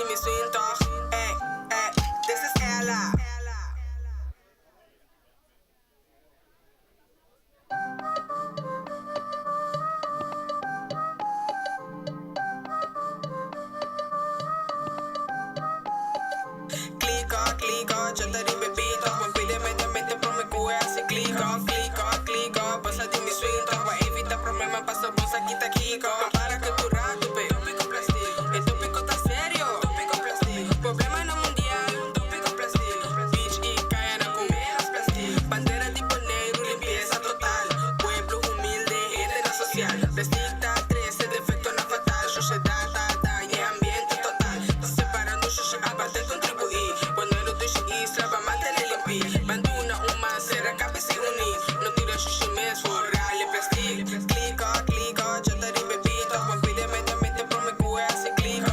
die me swing toch? This is Ella. Kliko, yo te di bebito. Juan pide mediamente por mi cueva, así Kliko. Pasa de mi swing, va a evitar problemas, paso bolsa, quita Kiko. Para que tu rato, pe, tópico plástico. El tópico está serio, tópico plástico. Problema en el mundial, tópico plástico. Beach y caen a comer plástico. Bandera de Bonaire, limpieza total. Pueblo humilde, gente no social. Vestida 13, defecto no fatal. Sociedad, daña ambiente total. Separando sushi, aparte contribuir. Bonaire, Dushi y Strava, mantener limpio. Banduna, será cabeza y unir. No tira sushi, me es forrale plástico. Kliko, yo te di bebito. Juan pide mediamente por mi cueva, así Kliko.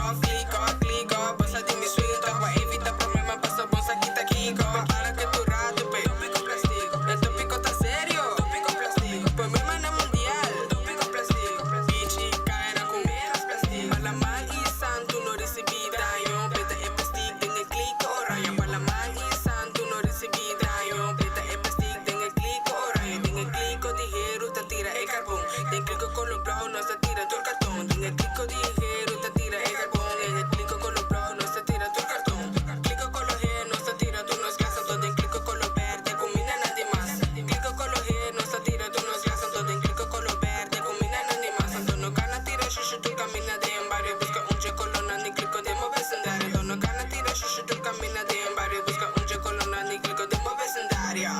Pasa de mi swing, va a evitar problemas, paso bolsa, quita Kiko. Para que tu rato, pe, tópico plástico. El tópico está serio, tópico plástico. Problema en el mundial, tópico plástico. Beach y caen a comer plástico. Para mal y santo no recibí daño. Peta el plástico en el Kliko, raya. Para mal y santo no recibí daño. Peta el plástico en el Kliko, raya. En el Kliko dijeron te tira el carbón. En el Kliko con los bros no se tira todo el cartón. En el Kliko dijeron te tira el carbón. En el Kliko con los bros no se tira todo el cartón. Kliko con los G no se tira tú no es gas. Donde en Kliko con los verdes combina nadie más. Kliko con los G no se tira tú no es gas. Donde en Kliko con los verdes combina nadie más. Antonio Cana tira sushi tú camina de en barrio. Busca un che colona ni Kliko de mover vecindario. Antonio Cana tira sushi tú camina de en barrio. Busca un che colona ni Kliko de mover vecindario.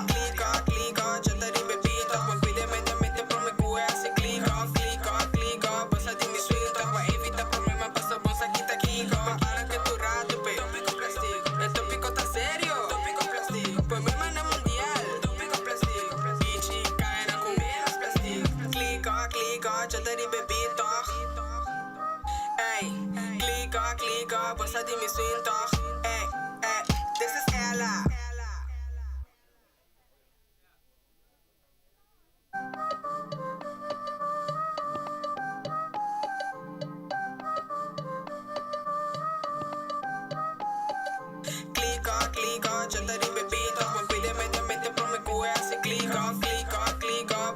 Kliko, yo te di bebito. Juan pide mediamente por mi cueva, así Kliko. Pasa de mi swing, va a evitar problemas, paso bolsa, quita Kiko. Para que tu rato, pe, tópico plástico. El tópico está serio, tópico plástico. Problema en el mundial, tópico plástico. Beach y caen a comer plástico. Kliko, yo te di bebito. Kliko, pasa de mi swing, this is Ella. Kliko, yo te di bebito. Juan pide mediamente por mi cueva, así Kliko.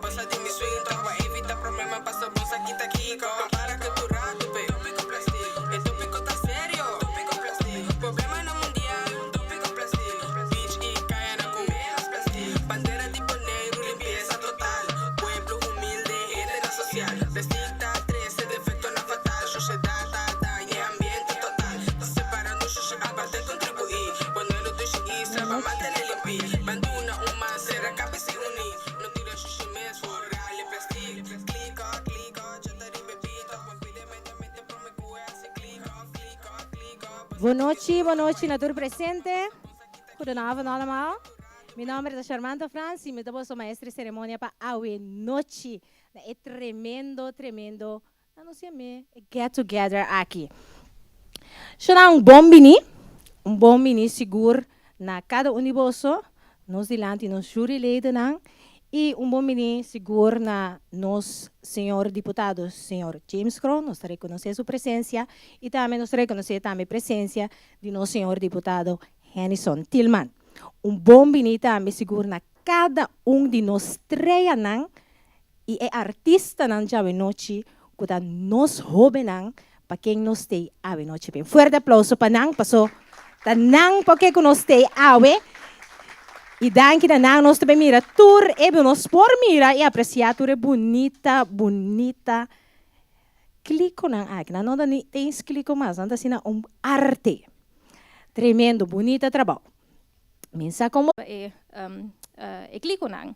Pasa de mi swing, va a evitar problemas, paso bolsa, quita Kiko. Para que tu rato, pe, tópico plástico. El tópico está serio, tópico plástico. Problema en el mundial, tópico plástico. Beach y caen a comer plástico. Bandera de Bonaire, limpieza total. Pueblo humilde, gente no social. Vestida 13, defecto no fatal. Sociedad, daña ambiente total. Separando sushi, aparte contribuir. Bonaire, Dushi y Strava, mantener limpio. Banduna, será cabeza y unir. No tira sushi, me es forrale plástico. Kliko, yo te di bebito. Juan pide mediamente por mi cueva, así Kliko. Boa noite, natuur presente. Goedenavond allemaal. Mijn naam is Charmante Frans e eu sou maestra de cerimônia para Aue Noite. É tremendo. Não sei me, get together aqui. Será um bom mini seguro na cada universo, nos dilante nos juryleden ang, e bom mini seguro na nos senhor deputados, senhor James Crow, nós reconhecer sua presença e também nós reconhecer também a presença de nosso senhor deputado Henderson Tillman. Bom mini também seguro na cada de nós três nang e é artista nang Aue Noite, que nos jovem nang para quem nos tem Aue Noite. Fuerte aplauso para nang, passou tanang porque que nos tem Aue. E danke na nang nos também mira tour e nos por mira e apreciar tour bonita. Kliko nang aqui, não dá nem tem Kliko mais, anda assim arte. Tremendo, bonita trabalho. Mensa como Kliko nang.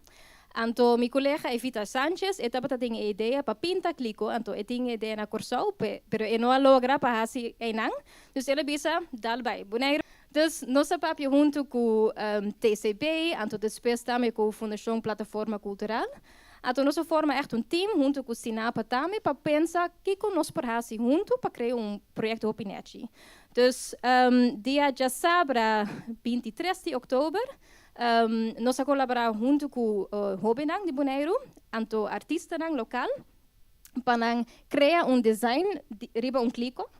Anto mi collega Evita Sanchez etapa tem ideia para pintar Kliko, anto tem ideia na Corsau, pero não logra para assim nang. Dus ela bisa dalbai. Bonaire. Dus nossa papel junto com TCB, anto depois também com a Fundação Plataforma Cultural. Anto nossa forma echt team junto com o Sinapa também para pensar que com nós para junto para criar projeto opinete. Dus dia já sabra 23 de outubro nós colaboramos junto com o Hobenang de Bonaire, anto artista local, para criar design riba Kliko.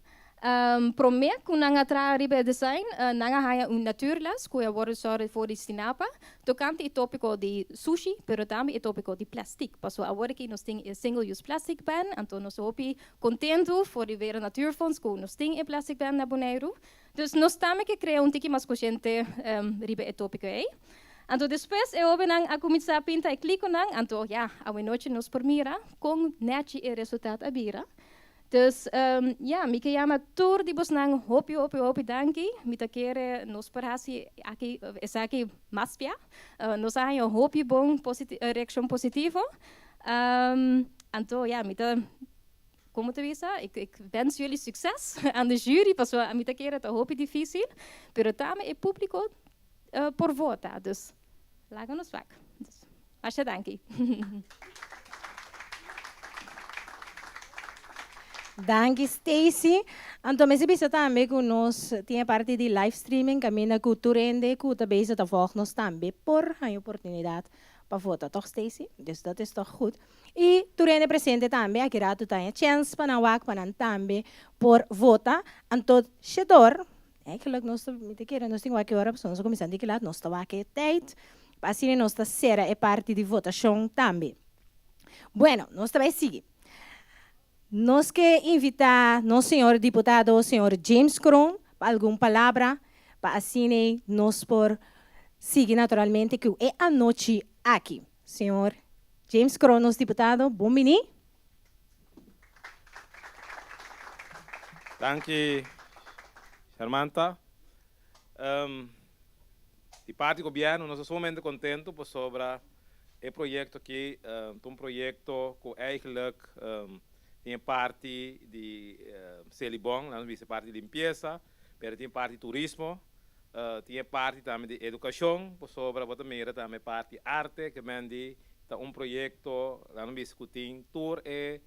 Promek kung nangatraga ribe design, nangahaya un natuurlas, kuya worden sorry voor die sinapa. Tocante i tópico de sushi, pero também i tópico de plastic. Paso agora que nós tem single-use plastic ban, então nós hopi contento voor die weer natuurfonds, que nós tem plastic ban na Bonaire. Dus nós também que cria tiki mais consciente ribe e tópico aí. Então depois eu venho a começar a pintar e clico nang, então ja, a noite nos permira com neti e resultado a bira. Dus ja, mi chiama tour di bosnang hopi danki. Mi ta kere nos perhasi aki esaki maspia. Nos hai een hopi bon reaction positivo. Anto ja, mi ta como te visa, ik wens jullie succes aan de jury, pas a mi ta kere ta hopi difícil, pero tame e público por vota. Dus laga nos vaak. Dus asha danki. Danke, Stacy. Então, mas se também que nós tinha parte de live streaming, caminha cultura ende, que também se tá volg nós também por a oportunidade para votar, toch, Stacy? Dus dat is toch goed. E turende presente também, aqui rato tem a chance para não para também por votar. Então, chedor, eigenlijk nós me querem nós temos aqui hora, nós começando aqui lá, nós estamos aqui tijd, para assim nós tá será é parte de votação também. Bueno, nós também seguir. Nós que invitar nosso senhor deputado, o senhor James Kroon, para alguma palavra, para assim nós por seguir naturalmente que é a noite aqui. Senhor James Kroon, nosso deputado, bom menino. Danke, Charmanta. De parte do governo, nós estamos muito contentes por sobre o projeto aqui, um projeto que eigenlijk tem parte de Celibon, nós vimos parte de limpeza, mas tem parte de turismo, tem parte também de educação, por sobre a maneira também parte de arte, que mende projeto, nós vimos que tem tour e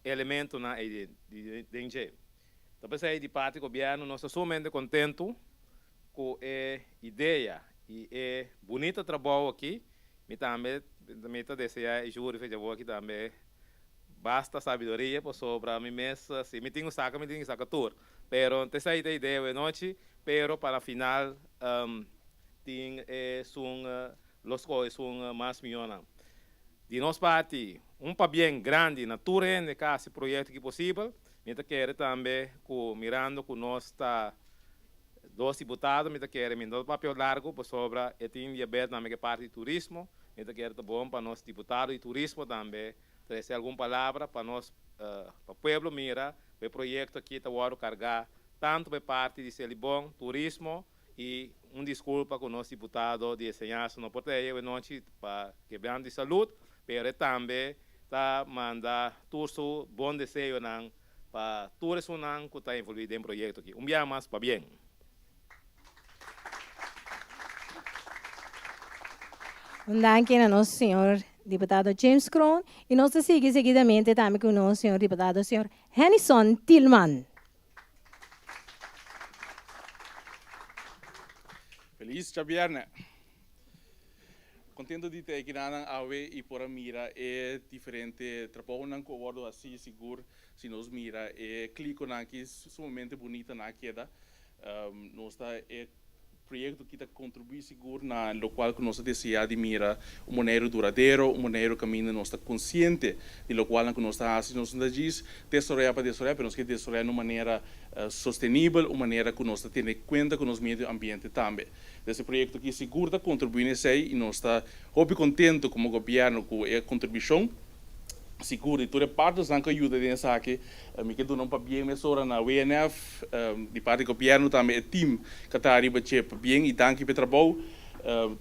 elemento na DNG. Então, de parte do governo, nós estamos muito contentes com a ideia e é bonito trabalho aqui, mas também desejar e juro que aqui também basta sabedoria por sobre a mim mesmo, se me tenho saca tour. Pero essa ideia é noite, pero para final tem los coisas são mais milhões. De nossa parte, para bem grande na tour de cada projeto que possível, me quero também mirando com nós dois deputados, me quero me papel largo por sobre a diabetes também que parte de turismo, me quero bom para nós deputados de turismo também. Se alguma palavra para nós, para o povo mira, o projeto aqui está a carregar tanto para parte de Celibon, turismo e desculpa com o nosso deputado de ensinança no porteio e noite para quebrar de saúde, mas também está mandar todo bom desejo para todos que estão envolvidos no projeto aqui. Dia mais para bem. Danke a nosso senhor deputado James Kroon e nós seguimos seguidamente também com o nosso senhor deputado, senhor Henison Tillman. Feliz Chabiarne. Contento de ter aqui na AWE e por a mira é diferente. Trabalho não concordo assim seguro se nós mira é clico na que sumamente bonita na queda. Nós está projeto que está contribuindo seguro na lo qual que nós desejamos mira maneira duradouro, maneira caminho nós está consciente de lo qual que nós está assim nós não diz desarrollar para desarrollar, mas que desarrollar de maneira sustentável, uma maneira que nós está tendo conta com o meio ambiente também. Esse projeto aqui seguro está contribuindo e nós está muito contente como governo com a contribuição. Seguro, e toda parte que ajuda nessa aqui, me quedo não para bem mesora na WNF, de parte do governo também o time que está arriba para bem e danke pelo trabalho.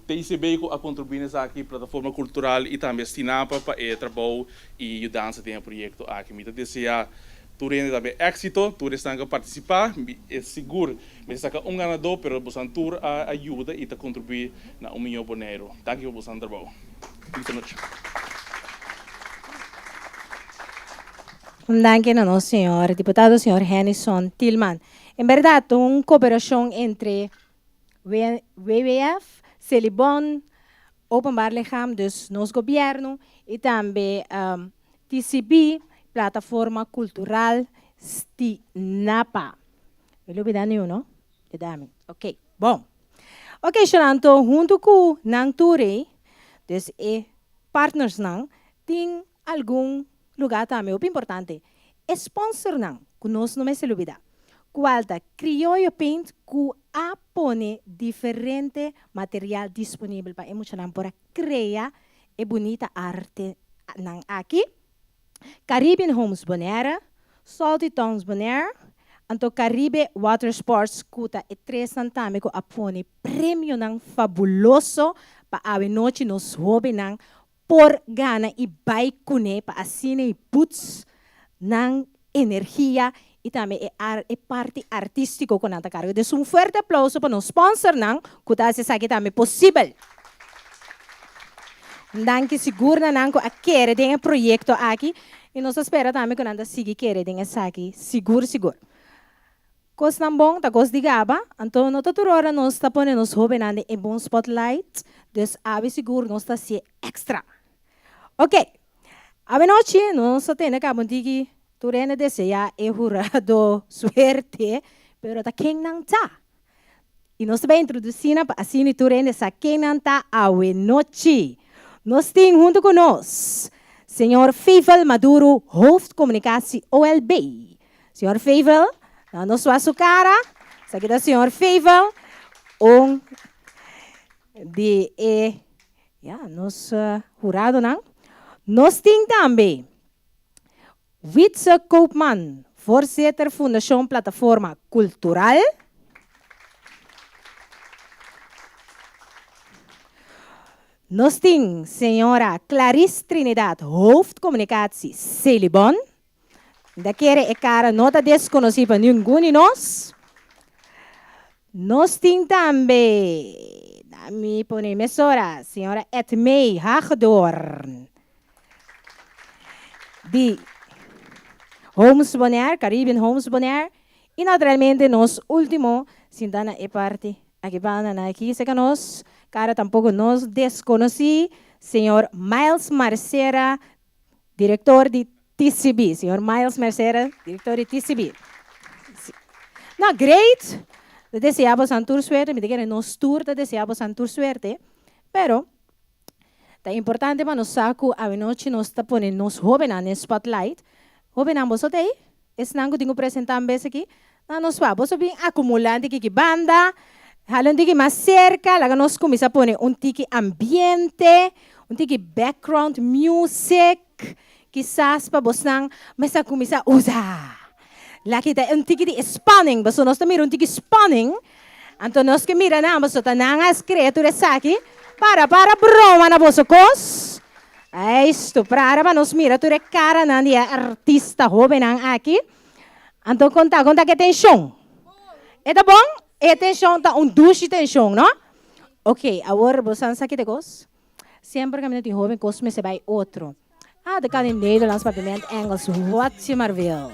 TCB a contribuir nessa aqui plataforma cultural e também Sinapa para o trabalho e ajudança tem o projeto aqui. Me desejar tudo também êxito, todos estão a participar, é seguro, mas saca ganador, pero você tour ajuda e está contribuir na milhão Bonaire. Danke por você trabalho. Boa noite. Danke a nosso senhor deputado, senhor Henison Tillman. Em verdade, uma cooperação entre WWF, Celibon, Openbaar Lichaam, dus nosso governo, e também TCB, Plataforma Cultural Stinapa. Ilubida niyo, no? Dami. Ok, bom. Ok, Xananto, junto com Nang Ture, dus partners nang, tem algum lugar também, o importante, sponsor nang, conosco não me se ilubida. Qualta, crioulo paint, ku apone diferente material disponível para emocionar, para criar e bonita arte nang aqui. Caribbean Homes Bonaire, Salty Tongues Bonaire, anto Caribe Water Sports kuta e tres santame ko apone prêmio nang fabuloso pa awe noche nos hobe nang por gana e bai kune pa asine e boots nang energia e também é parte artístico com nanta cargo. Então, um forte aplauso para o sponsor nang kuta se sabe também possível. Danke segura nang ko akere den projeto aqui e nós espera também que nanta siga querer den aqui seguro. Kos nang bom, ta kos digaba, então no taturora nós está pondo nos hoben ande em bom spotlight, dus ave seguro nós está se extra. Ok, ave noite nós só tem acabam digi turene deseja e jurado suerte, pero ta quem não tá. E nós vai introduzindo para assim turene sa quem não tá ave noite. Nós tem junto com nós, senhor Feivel Maduro, hoofdcommunicatie OLB. Senhor Feivel, na sua cara, sa kita senhor Feivel, de nos jurado não. Nós tem também Witse Koopman, voorzitter Fundação Plataforma Cultural. Nós tem senhora Clarice Trinidad, hoofdcommunicatie Celibon. Daquele é cara nota desconhecida para ninguém de nós. Nós tem também, da minha emissora, senhora Etmei Hagedorn, de Homes Bonaire, Caribbean Homes Bonaire. E naturalmente, nós último, sintana e parte, aqui na aqui, se que nós, cara tampouco nós desconheci, senhor Miles Marcera, diretor de TCB, senhor Miles Mercedes, diretor de TCB. Não, great. Deseamos a tour suerte, me dijeron nos tour, deseamos a tour suerte, pero é importante para nós saco a noite nós está ponendo nos jovens no spotlight. Jovens ambos aí, esse nango tenho apresentar vez aqui, nós vamos bem acumulando que banda, halon que mais cerca, lá nós começa a pôr tiki ambiente, tiki background music. Quizás para você não, mas a começar a usar. Lá que tem tiki de spanning, mas nós também tiki spanning. Então nós que mira na, mas tá na as criaturas aqui. Para broma na vosso cos. É isto, para nós mira tu é cara na dia artista jovem aqui. Então conta que tem chão. É tá bom? É tem chão, tá dushi tem chão, não? Ok, agora você não sabe que cos. Sempre que a menina tem jovem, cos me se vai outro. Dat kan in Nederlands, papiament, Engels, wat je maar wil.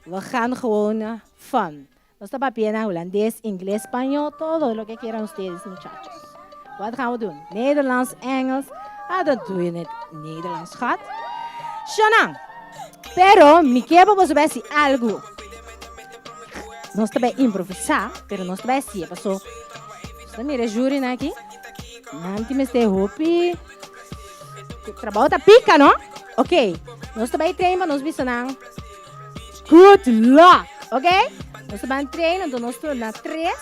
We gaan gewoon van. Nos papier, Holandees, Inglés, Español, todo lo que quieran ustedes, muchachos. Wat gaan we doen? Nederlands, Engels. Dan doe je het Nederlands, schat. Shanang. Pero, mi quiero vos ver si algo. Nós também improvisar, pero nós também se passou. Você mira júri aqui. Nanti me este hopi. Trabalho tá pica, não? Ok. Nós também treinamos, nós vamos good luck, ok? Nós também treinamos, então nós estamos na 3.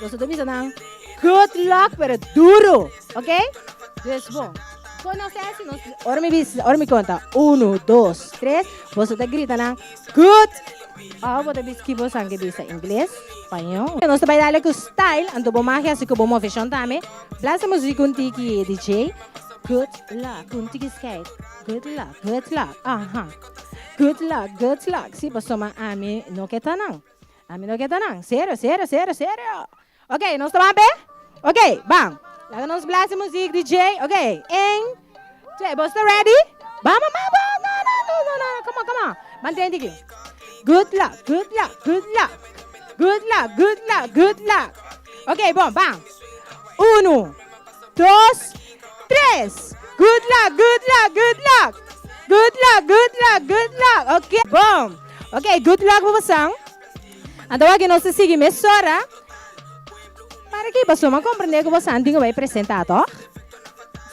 Nós também vamos good luck, pero duro, ok? Então, bom. Quando nós temos, ora me conta. 1, 2, 3. Você tá gritando, good. Você diz que você não diz inglês, espanhol. Nós também dá com style, então vamos máquina, assim que vamos fechar também. Blasa música com tiki DJ. Good luck, kunti skate. Good luck, good luck. Good luck, good luck. Si basta ami no kita nang. Ami no kita nang. Sério. Ok, nós estamos bem? Ok, bang. Lá nós blast music DJ. Ok, 1, 2, basta ready? Vamos. No. Come on. Mantém aqui. Good luck, good luck, good luck. Good luck, good luck, good luck. Ok, bom, bang. 1, 2, 3. Good luck, good luck, good luck. Good luck, good luck, good luck. Okay, boom. Okay, good luck po basang. Então aqui nós seguimos mesora. Para que você não compreender que você não vai apresentar, tá?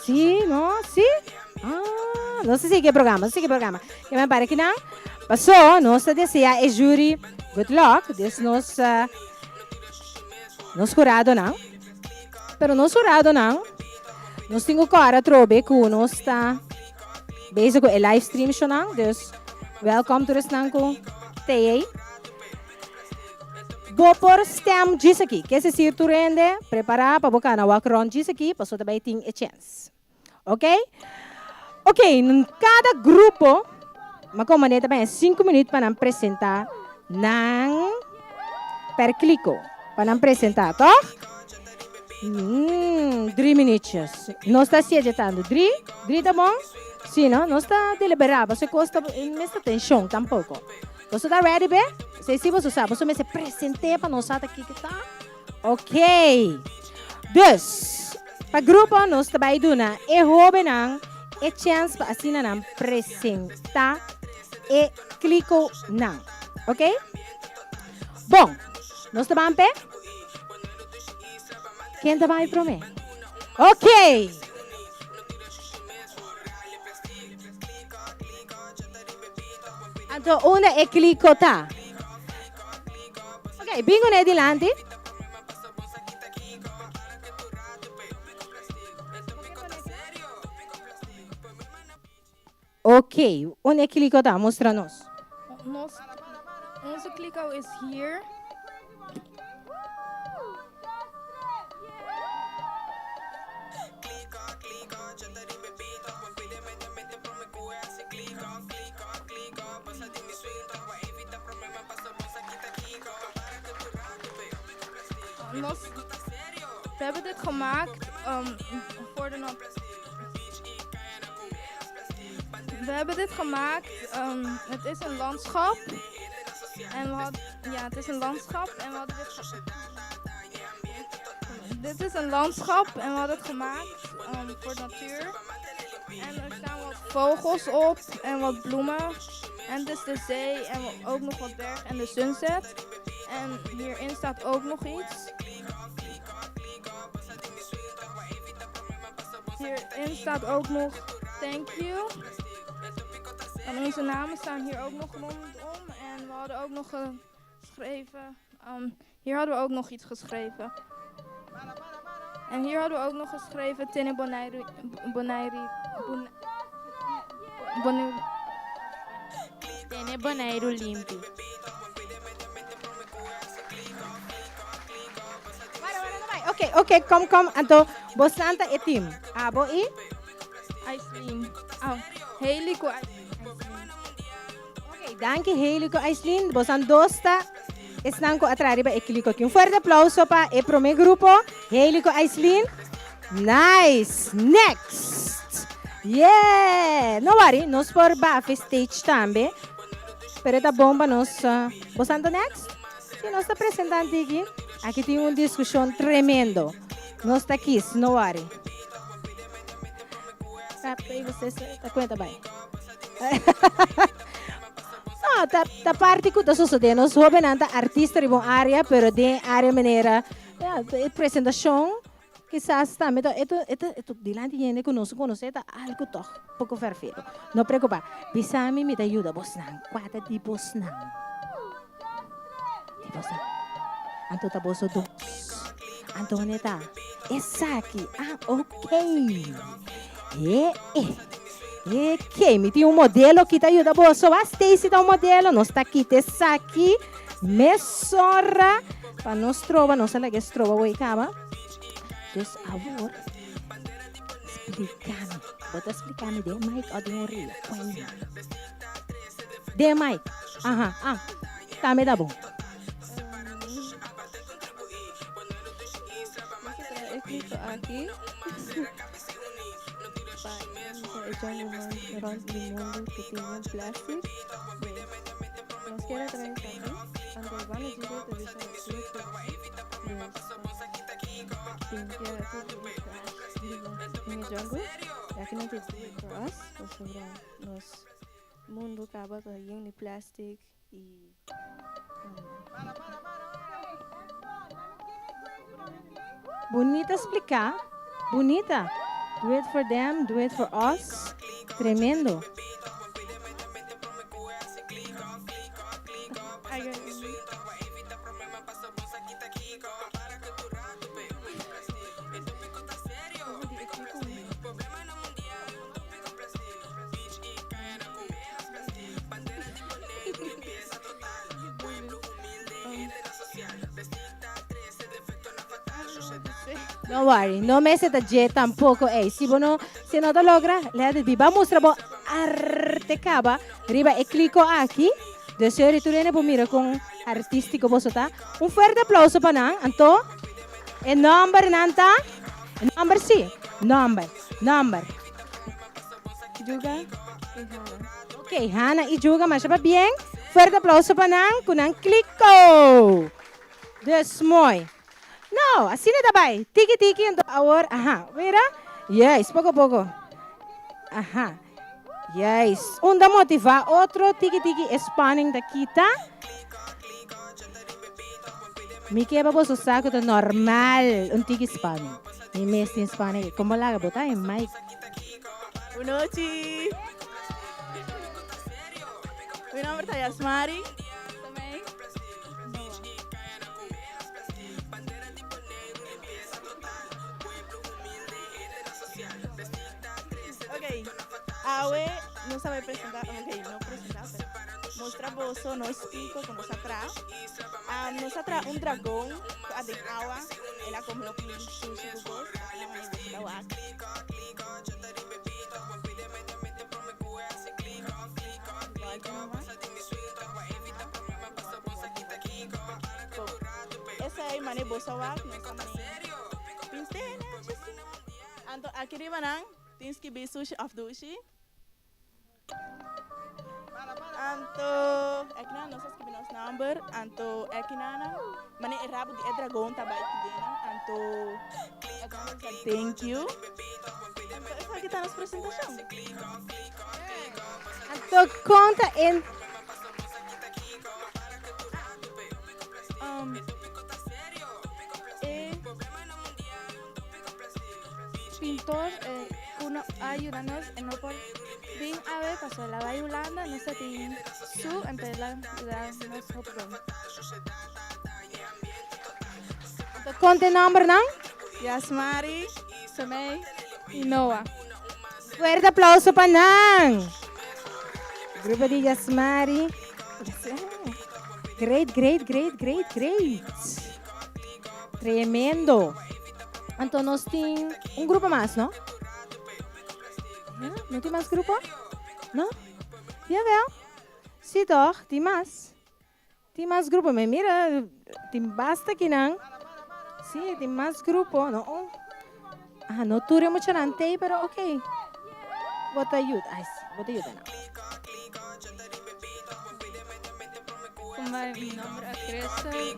Sim, não, sim. Ah, não sigue o programa, Que me parece que não. Passou, nós deseja é júri good luck. This nos jurado não. Pero nos jurado não. Nós temos cara trobe que nós está bezig com o live stream show não. Dus welcome to the snanko. Tei. Vou por stem disso aqui. Que se sir tu rende, preparar para bocar na walk around disso aqui, passou também tem a chance. Ok? Ok, em cada grupo, mas como é também 5 minutos para apresentar não per clico. Para apresentar, tá? 3 minutos. Não está se agitando. 3 tá bom? Sim, não está deliberado. Você custa muita atenção, tampouco. Você está ready, bem? Se você sabe, você me se apresentei para nós aqui que tá? Ok. Dus, para o grupo, nós também duna e hobby não, e chance para assim não apresentar e clico não. Ok? Bom, nós também pé? Quem também para mim? Ok. Então, una é clico tá. Ok, bingo ne dilante. Ok, onde é clico tá? Mostra-nos. Onze Kliko is here. We hebben dit gemaakt voor de We hebben dit gemaakt. Het is een landschap. En we hadden, ja, het is een landschap en we hadden dit is een landschap en we hadden het gemaakt voor de natuur. En er staan wat vogels op en wat bloemen. En dus de zee en ook nog wat berg en de sunset. En hierin staat ook nog iets. Hierin staat ook nog thank you. En onze namen staan hier ook nog rondom. En we hadden ook nog geschreven. Hier hadden we ook nog iets geschreven. En hier hadden we ook nog geschreven Tene Bonaire. Tene Bonaire limpi. Ok, kom. Então, bostanta e team. Abo e? Aislinn. Heliko. Ok, danke Heliko Aislinn. Bosan dosta. Estão com atrás e clico aqui. Forte aplauso para o primeiro grupo. Heliko Aislinn. Nice. Next. Yeah. Não worry, nós por baixo stage também. Pero tá bom para nós. Bostanta next? E nós está apresentando aqui. Aqui tem uma discussão tremendo. Nós está aqui, não worry. Aí você tá conta bem. No, ta parte que está sucedendo, nós jovens artistas de uma área, pero de área maneira, apresentação, quizás também, esto dilante gente que nós conhece, algo toch, pouco perfeito. Não preocupa, bisami me ajuda, vos não, quatro tipos não. Tipos não. Anto tá boso dos. Antoneta, essa aqui, ok. Ok, me tem um modelo que te ajuda a boa. Só a Stacy dá um modelo. Nós está aqui, essa aqui. Mesora. Para nós trova, nós lá que trova o cama. Dus, avor. Explica-me. Bota explicar-me de Mike ou de um rio. De Mike. Tá, me dá bom. Eu clico aqui. Echando rond do mundo que tem um plástico. Nós queremos trazer também. Quando vamos direito a deixar em jungle. Aqui não tem para nós. Sobre nosso mundo acaba com plástico e Bonita explicar. Bonita. Do it for them, do it for us. Tremendo. Don't worry, no me se jet tampoco. Si uno se no lo logra, le di vamos a arte caba. Riba e clico aqui. Deseo ritornare por mira con artístico bosota. Un fuerte aplauso para nan, Anto. E number nanta. Number sí. Number. Juga. Ok, Hana y Juga, mas va bien. Fuerte aplauso para nan, con nan Kliko. Desmoy. No, así no está bien. Tiki, entonces ahora, ajá, mira. Yes, poco a poco. Ajá. Yes. Unda motiva, otro tiki, spanning da kita. Mi que vos o saco de normal, un tiki spanning. Mi mes in spanning, como la bota en mic. Unochi. Mi nombre es Yasmari. Ok, Awe no sabe presentar, ok, no presentar, pero mostra bozo, no explico como nos atrás. Nos atrás un dragón, de agua, ela come lo que sushi bubos, la wak. Essa é mane bossa wak, não está mane. Pinstena, anto aqui riba nang. Tens que be Sushi Of Dushi. Anto, ekna não sabes que nos number. Anto, ekna mane errabo de dragão tá baik dena. Anto, ekna thank you. Anto, essa aqui tá nas apresentação. Anto, conta em pintor ayudarnos en no por bien a ver pasó la bayulanda no sé tin su entre la no sopron conta number nang. Yasmari, Samay y Noah. Fuerte aplauso para Nang. Grupo de Yasmari. Great. Tremendo. Então, nós temos um grupo mais, não? Não tem mais grupo? Não? Jawel. Sim, toch? Tem mais. Tem mais grupo. Mas mira, tem basta aqui, não? Sim, tem mais grupo. Não? Ah, não ture muito antes, pero ok. Bota ajuda. Ai, bota ajuda, não. Mi nombre es Cresa, yo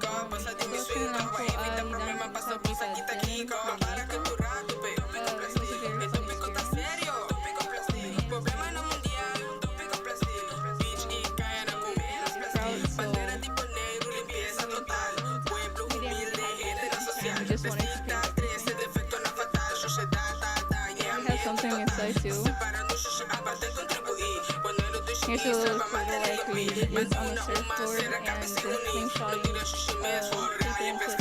just wanted to have something inside too. Here's a little photo I created. It's on the surfboard and this slingshot you take it into the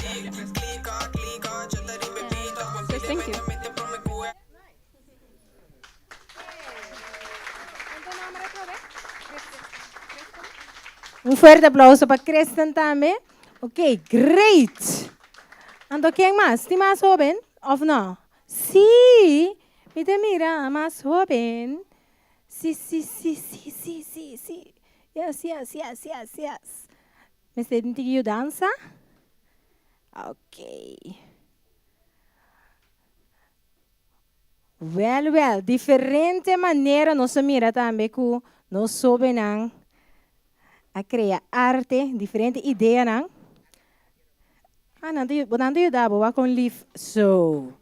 so thank you. Fuerte aplauso para Kristen também. Ok, great. Então, quem mais? Tem mais jovem? Ou não? Sim. Mira, mais jovem. Sí. Yes. ¿Me sentí danza? Ok. Well. Diferente maneira nós mira também que nós sabemos a criar arte, diferente ideia, não? Não ajudar, vou com leaf. So,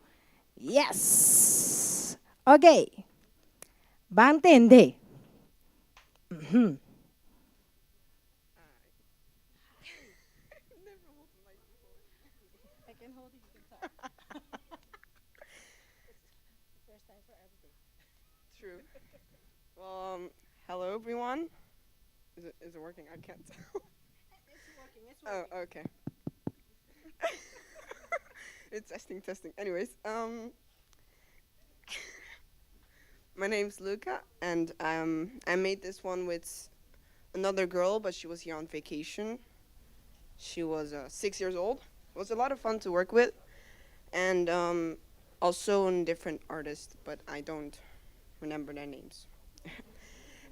yes. Ok. Va a entender. True. Well, hello everyone. Is it working? I can't tell. It's working. Oh, okay. It's testing. Anyways, my name's Luca, and I made this one with another girl, but she was here on vacation. She was 6 years old. It was a lot of fun to work with, and also in different artists, but I don't remember their names.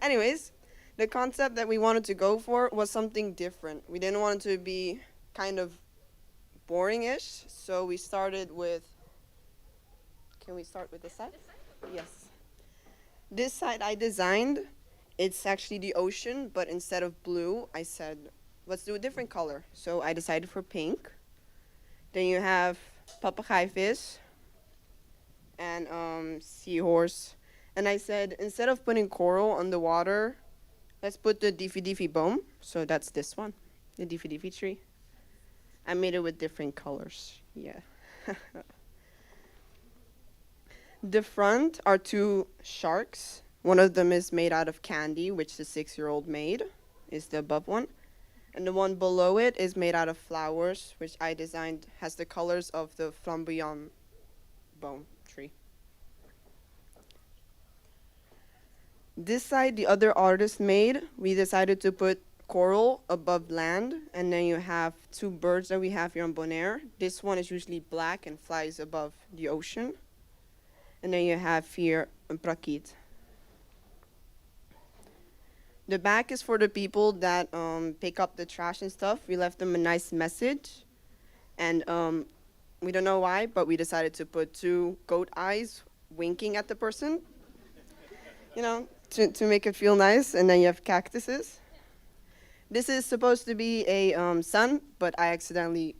Anyways, the concept that we wanted to go for was something different. We didn't want it to be kind of boring-ish, so we started with. Can we start with this side? Yes. This side I designed. It's actually the ocean, but instead of blue, I said, let's do a different color. So I decided for pink. Then you have papagaai fish and seahorse. And I said, instead of putting coral on the water, let's put the diffie boom. So that's this one, the diffie tree. I made it with different colors. Yeah. The front are two sharks. One of them is made out of candy, which the 6-year-old made, is the above one. And the one below it is made out of flowers, which I designed, has the colors of the flamboyant bone tree. This side, the other artist made, we decided to put coral above land, and then you have two birds that we have here on Bonaire. This one is usually black and flies above the ocean. And then you have here a prakit. The back is for the people that pick up the trash and stuff. We left them a nice message. And we don't know why, but we decided to put two goat eyes winking at the person. You know, to make it feel nice. And then you have cactuses. This is supposed to be a sun, but I accidentally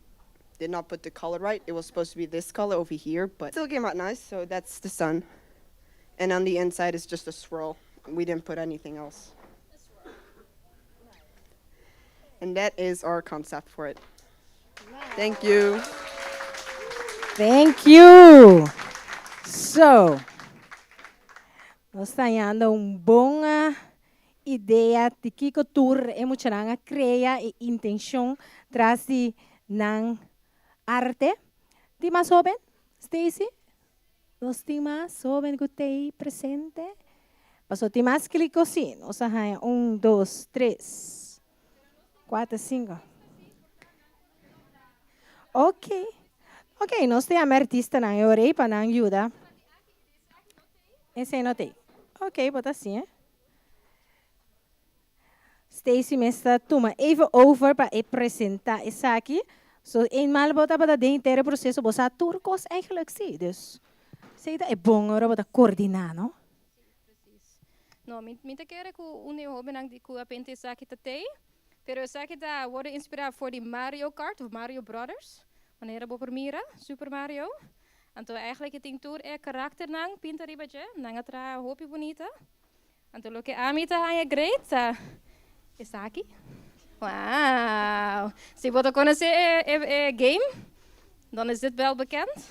did not put the color right. It was supposed to be this color over here, but it still came out nice. So that's the sun. And on the inside is just a swirl. We didn't put anything else. And that is our concept for it. Thank you. Thank you. So, nós temos boa ideia de que cultura é muito grande, criar e intenção traz de nan arte. Tem mais jovem, Stacy? Nós temos mais jovem que tem presente. Mas tem mais clico sim. Nós temos 1, 2, 3, 4, 5. Ok. Ok, nós temos artista na orei para não ajudar. Esse aí não tem. Ok, bota assim, Stacy me está toma even over para apresentar isso aqui. So, eenmaal bota para de inteiro processo, você turcos eigenlijk zie. Dus, sei dat é bom para coordenar, não? No, minta quero que o único hobby nang di ku apente sa kita tei, pero sa kita worden inspirado voor die Mario Kart of Mario Brothers. Wanneer bo permira Super Mario. Anto eigenlijk het tour karakter nang pinta ribaje, nang atra hobby bonita. Anto lo que amita haya great. Isaki. Wauw. Si wat conhecer game, dan is dit wel bekend.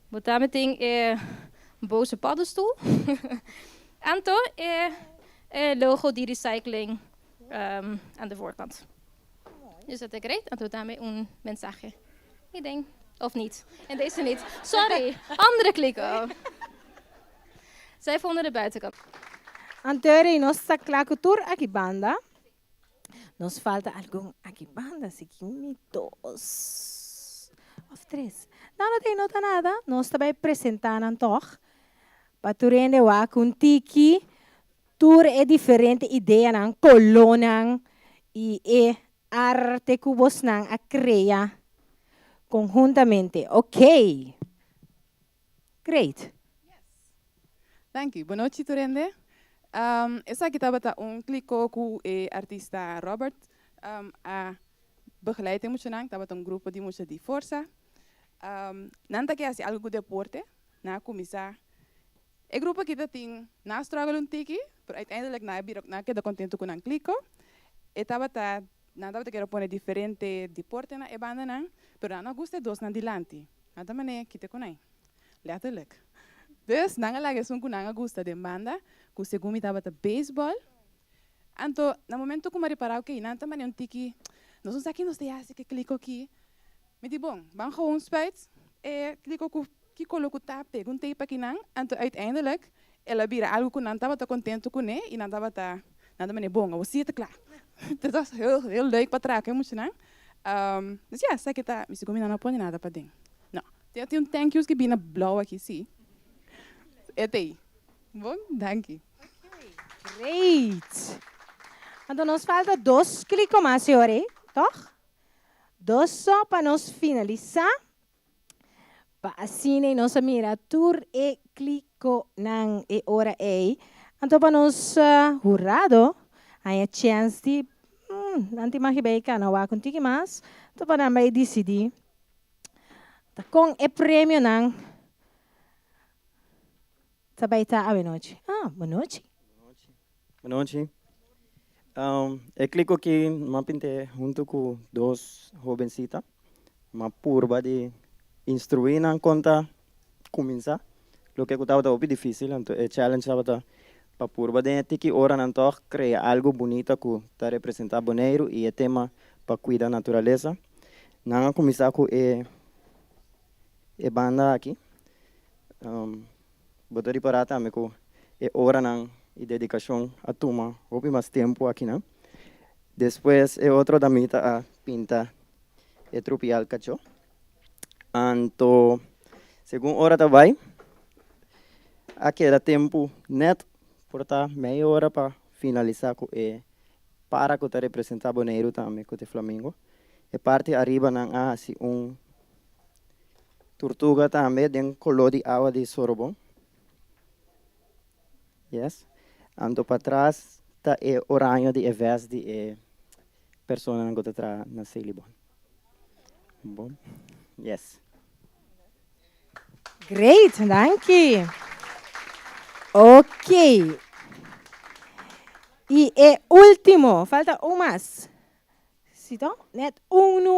Wat daar meteen een boze paddenstoel. Anto logo die recycling aan de voorkant. Dus dat is great. Anto daarmee een mensaje. Ik denk. Of niet. En deze niet. Sorry. Andere klikken. Zij vonden de buitenkant. Anterior nossa clacultura aqui banda. Nos falta algum aqui banda, seguimos 2 of 3. Não tem nota nada. Nós também apresentando toch. Para tu rende wa com tiki. Tour é diferente ideia nang kolonang e arte cubos nang a crea conjuntamente. Ok. Great. Thank you. Boa noite, Turende. Essa aqui estava clico com o artista Robert. A begeleiding moet je nang, estava grupo de moet je die força. Nanta que assim algo deporte, na começar. O grupo que tem na struggle um tiki, pero uiteindelijk na que da contento com ang clico. Estava nada te quero poner diferente deporte na banda nang, pero na gusta dos na dilante. Nada mané que te conai. Letterlijk. Dus, nangalagi sun kunanga gusta de banda, ku segumi tabata baseball. Anto, na momento ko mariparau que inanta man yung tiki, nós uns aqui nos dease que clico aqui. Me di bom, bang gewoon spijt. Kliko ku ki coloco tape, kun tape aqui nang. Anto uiteindelijk, ela bira algo kun nanta bata contento kun ne, inanta bata, nanta man bom, we zitten klaar. Dat was heel leuk patraken, moet je nang. Dus ja, zeg het daar, misschien kom je dan op nada pa ding. Nou, die had een thank yous que bina blauw aqui, zie. Etei. Bom, dank je. Great. Então, nos falta dois clicos mais, senhores, toch? Dois só para nós finalizar. Para assim, nossa mira, tour e clico nang e hora e. Então, para nós jurado, aí a chance de nanti makibay na wa kunti mas. Então, para nós decidir. Com e prêmio nang. Sabay ta awe noite. Boa noite. Boa noite. Eu clico aqui, mapinte junto com dois jovencitas, uma purba de instruir na conta começar. Lo que eu estava muito difícil, então é challenge estava para purba de que hora não toca criar algo bonito que está representar Bonaire e é tema para cuidar da natureza. Não começar com a banda aqui. Botar para também com é hora não e dedicação a turma, houve mais tempo aqui, não? Depois, é outro da mita a pinta e tropial cacho. Então, segundo hora da vai, aqui era tempo net, portanto, meia hora para finalizar com para que representar Bonaire também com o Flamengo. E parte arriba não há assim tortuga também, tem color de água de sorobão. Yes. Ando para trás, tá o oranho de vez de pessoa que está na Celibon. Bom, yes. Great, danke. Ok. E último, falta mais. Então, net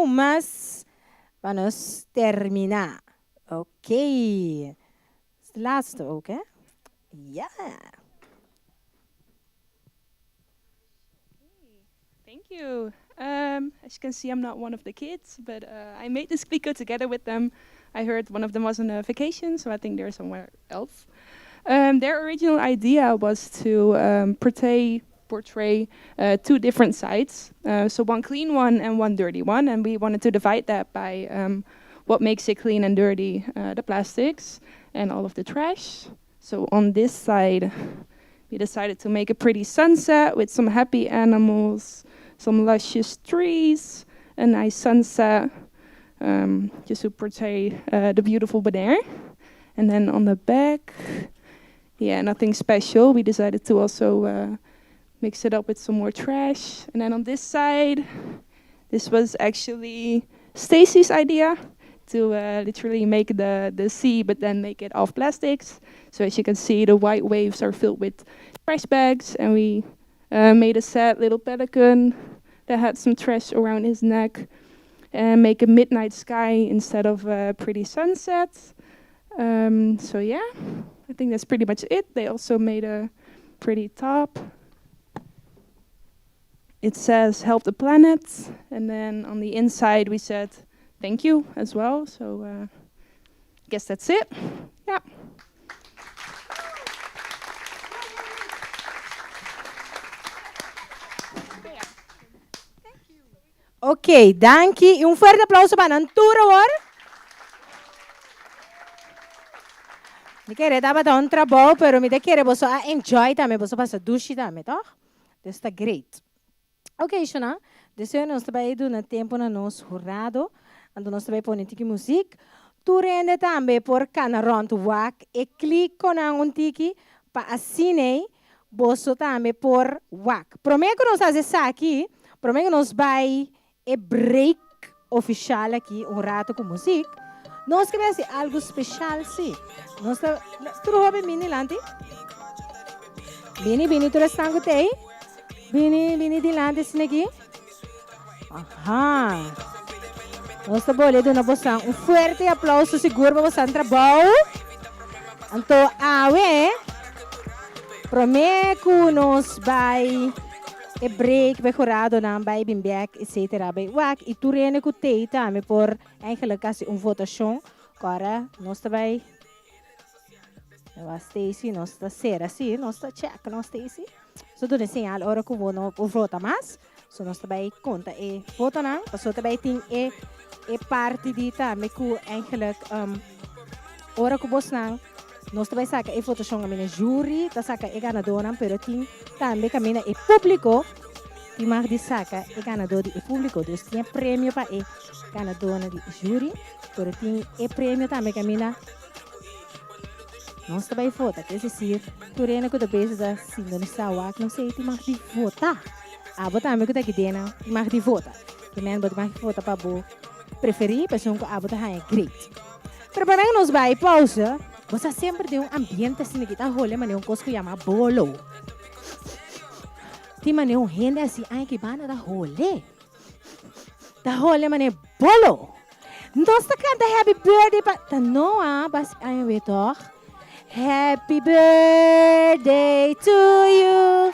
mais para nós terminar. Ok. Laatste ook, hè? Ja. Thank you. As you can see, I'm not one of the kids, but I made this Kliko together with them. I heard one of them was on a vacation, so I think they're somewhere else. Their original idea was to portray two different sides. So one clean one and one dirty one, and we wanted to divide that by what makes it clean and dirty, the plastics and all of the trash. So on this side, we decided to make a pretty sunset with some happy animals, some luscious trees, a nice sunset, just to portray the beautiful Bonaire. And then on the back, yeah, nothing special. We decided to also mix it up with some more trash. And then on this side, this was actually Stacy's idea to literally make the sea, but then make it off plastics. So as you can see, the white waves are filled with trash bags, and we made a sad little pelican that had some trash around his neck, and make a midnight sky instead of a pretty sunset. So yeah, I think that's pretty much it. They also made a pretty top. It says help the planet, and then on the inside we said thank you as well. So I guess that's it. Yeah. Ok, danke. E forte applauso para Nantura agora. Mi quero dar para um trabalho, pero me quero você enjoy também, você passa dushi também, tá? Isso está great. Ok, Shona. Desejo nós também do na tempo na nós jurado, ando nós também põe tiki música. Tu rende também por cana rond wak e clico na tiki para assinei, você também por wak. Prometo que nós fazemos isso aqui, prometo que nós vai e break oficial aqui, rato com música. Nós queremos algo especial, sim. Nós trouxe mini lanti. Bini, tu estás com tei? Bini de lanti sim aqui. Aha. Nós estamos bolando na bolsa. Forte aplauso seguro para você trabalho. Então, awe, prometo nos vai e break mejorado na bij bimbek, etc. Bij wak, e tu rene ku teita, me por eigenlijk als votação, agora nós também. Was Stacy, nós está ser assim, nós está check, nós Stacy. So tu desenha a hora que vou vota mais, so nós também conta e vota não, so também tem e parte de tá, me ku eigenlijk hora que vos não, nós também saca e votação a minha jury, tá saca e ganador não, pero tem também camina e público, tem mais de saca e ganador de público, dus tem prêmio para e ganador de jury, pero tem e prêmio também camina. Nós também vota, quer dizer, tu rena que tu pensa da sintonizar, não sei, tem mais de votar. Ah, botar me que tá aqui dentro, tem mais de votar. Que men botar mais de votar para bo preferir, pessoa que botar é great. Pero para nós vai pausa, você sempre tem ambiente assim que tá rolando, mas é coisa que chama bolo. Tem mas gente assim, ai que bana da rolê. Da rolê, mas é bolo. Nós tá canta happy birthday para não, mas ai we toch. Happy birthday to you.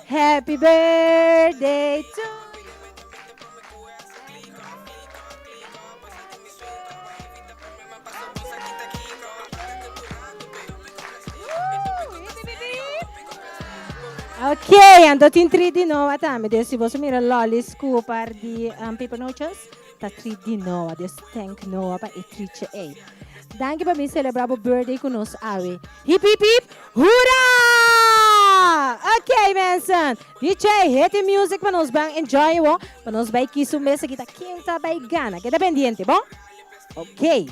Happy birthday to you. Ok, ando in 3 di nuovo, adesso se você mira lolly scoopar di paper noches, tá 3 di nuovo, adesso thank nuovo para e 3 e. Danke para mim celebrar o birthday conosco, Awe. Hip, hip, hip, hurra! Ok, mensen. DJ, hit the music para nós bem enjoy, bom? Para nós bem que isso mesmo que tá quinta bem gana. Queda pendiente, bom? Ok.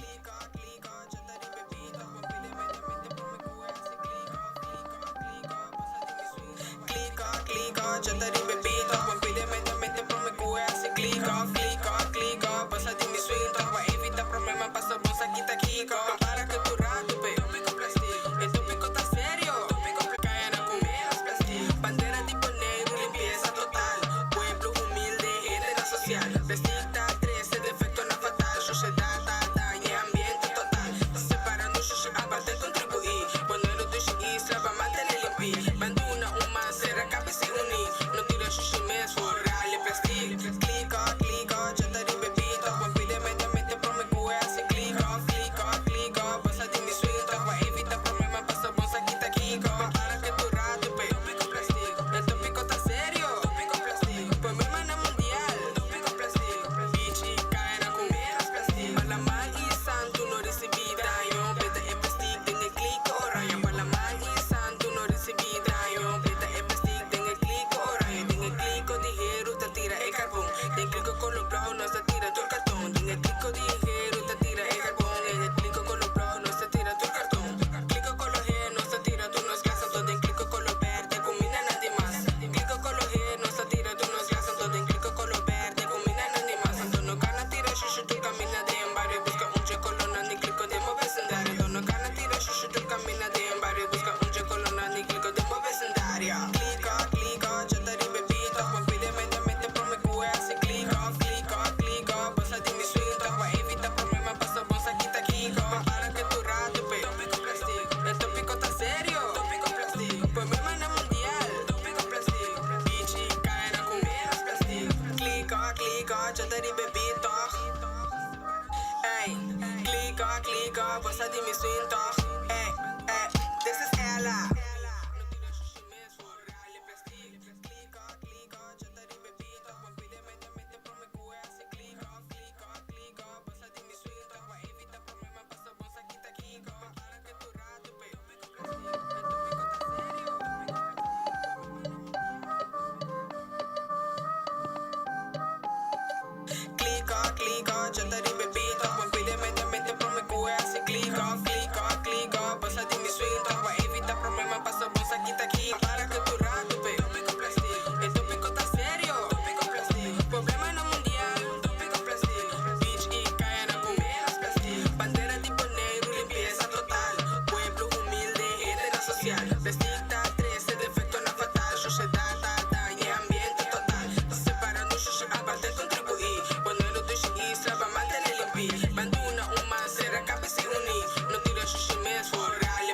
Banduna, uma será cabeça unir. Não tira xuxi mesmo, real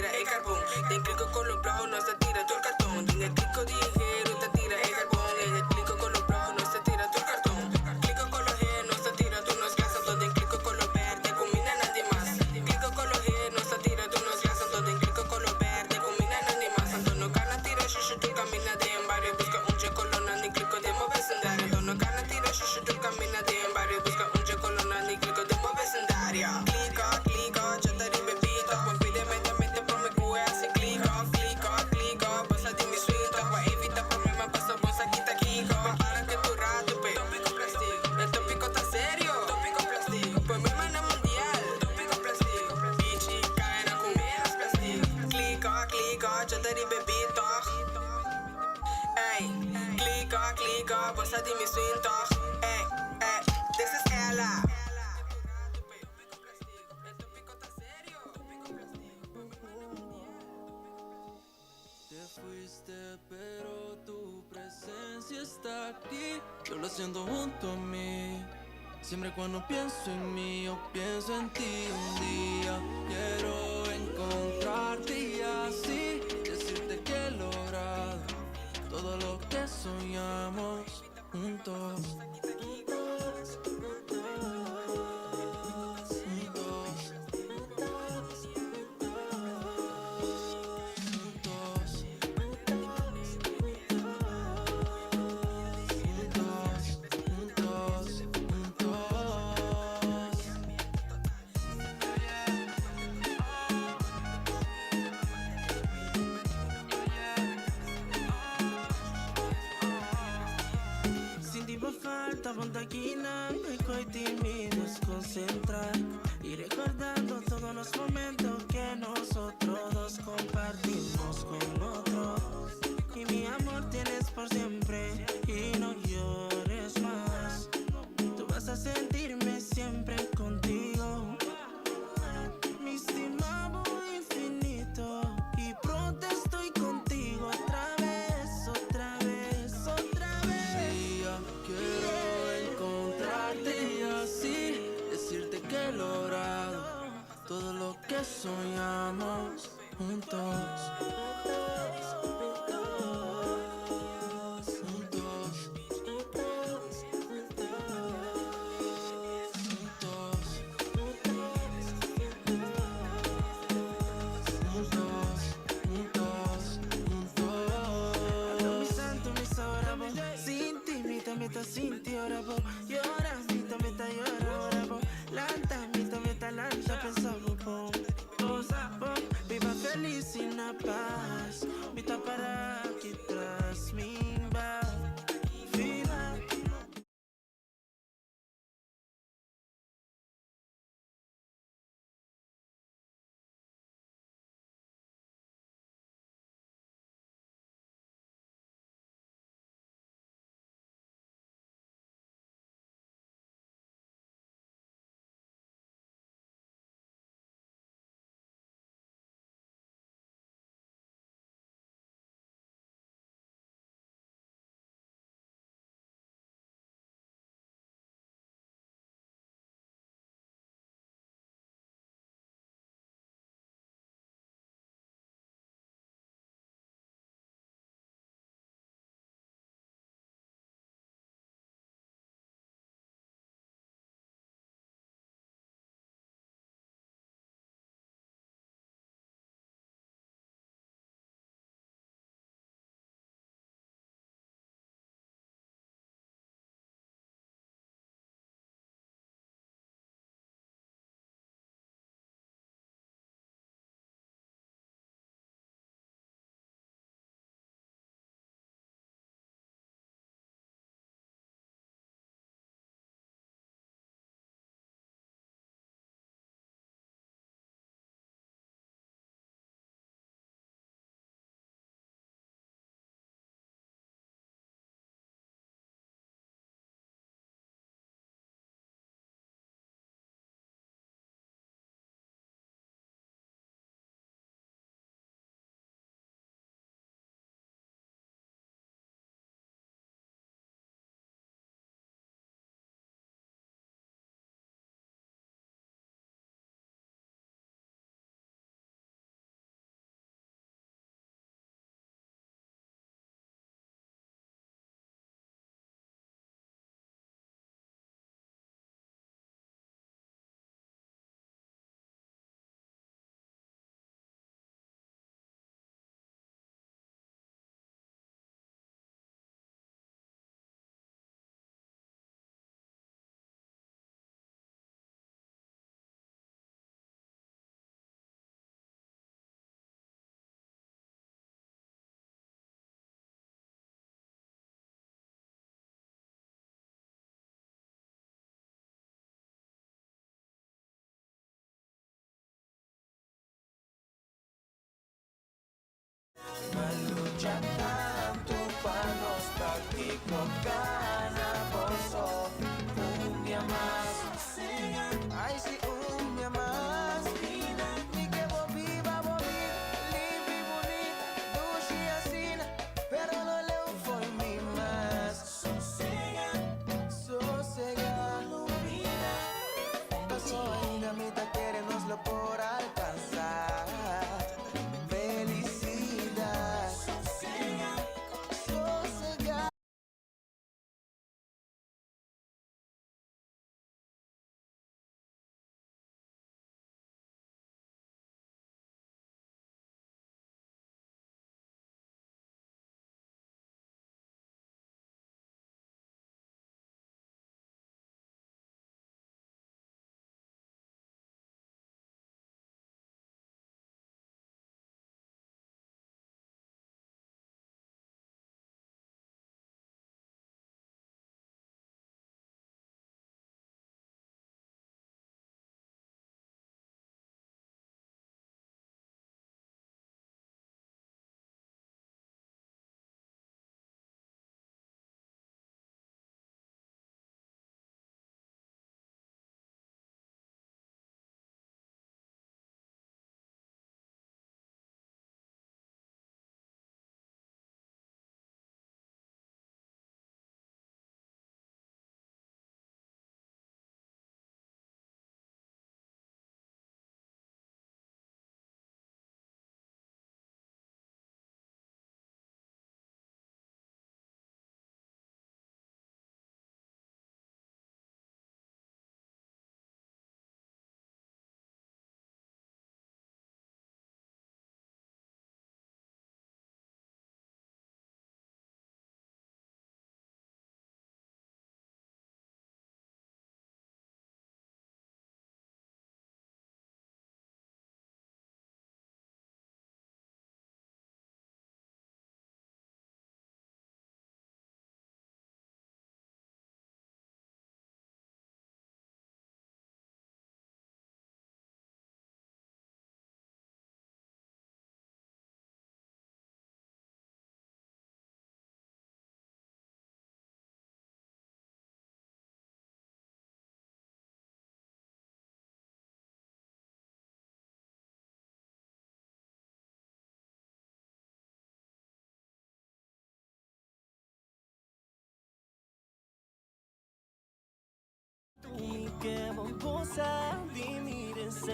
tira el carbón. Te clico con los bravos, no se tira todo el cartón. En el clico ligero, te tira el carbón. En el clico con los bravos, no se tira todo el cartón. Clico con los G, no se tira tú no gasas. Donde clico con los verdes, combina nadie más. Clico con los G, no se tira tú no gasas. Donde clico con los verdes, combina nadie más. Antonio Cana tira shushu, tú camina de en barrio. Busca un che colonna, ni clico de mo vecindario. Antonio Cana tira shushu, tú camina de en barrio. Busca un che colonna, ni clico de mo vecindario. Clico, clico, yo te ribe pito. Juan pide mente, promecue así clico, clico, clico. Pasa de mi suite, voy a evitar problemas, paso bon saquita Kiko. Para que tu rato, pe. Tópico plástico, el tópico está serio. Tópico plástico, pues mi hermana mundial. Tópico plástico, bichi, caena con menos plástico. Clico, clico, yo te ribe pito. Ey, clico, clico, pasa de mi suite. Ey, this is Ella. Te fuiste, pero tu presencia está aquí. Yo lo siento junto a mí. Siempre cuando pienso en mí, yo pienso en ti. Un día quiero encontrarte y así decirte que he logrado todo lo que soñamos juntos. Sin ti fa falta pontaquina, me coiti me desconcentrar y recordando todos los momentos que nosotros dos compartimos con otros. Y mi amor tienes por siempre y no llores más. Tú vas a sentirme siempre contigo. Mi estimado infinito, y pronto estoy contigo otra vez, otra vez, otra vez. Día quiero encontrarte y así decirte que he logrado todo lo que soñamos juntos. Mi santo, mi sorabo, sin ti, mita, sin ti, orabo. Llora, mita, llora, orabo. Lanta, mita, lanta, pensamos, pom. Cosa, pom, viva feliz y na paz. Mita para que tras mi Já tanto para nostálgico gana bolso un día más. Ay, sí, un día más. Ni que vos viva, limpia y bonita, Dushi así, pero lo leo fue mi más. Sosega, paso ainda mitad queremos por alcanzar. Felicidad, sosega.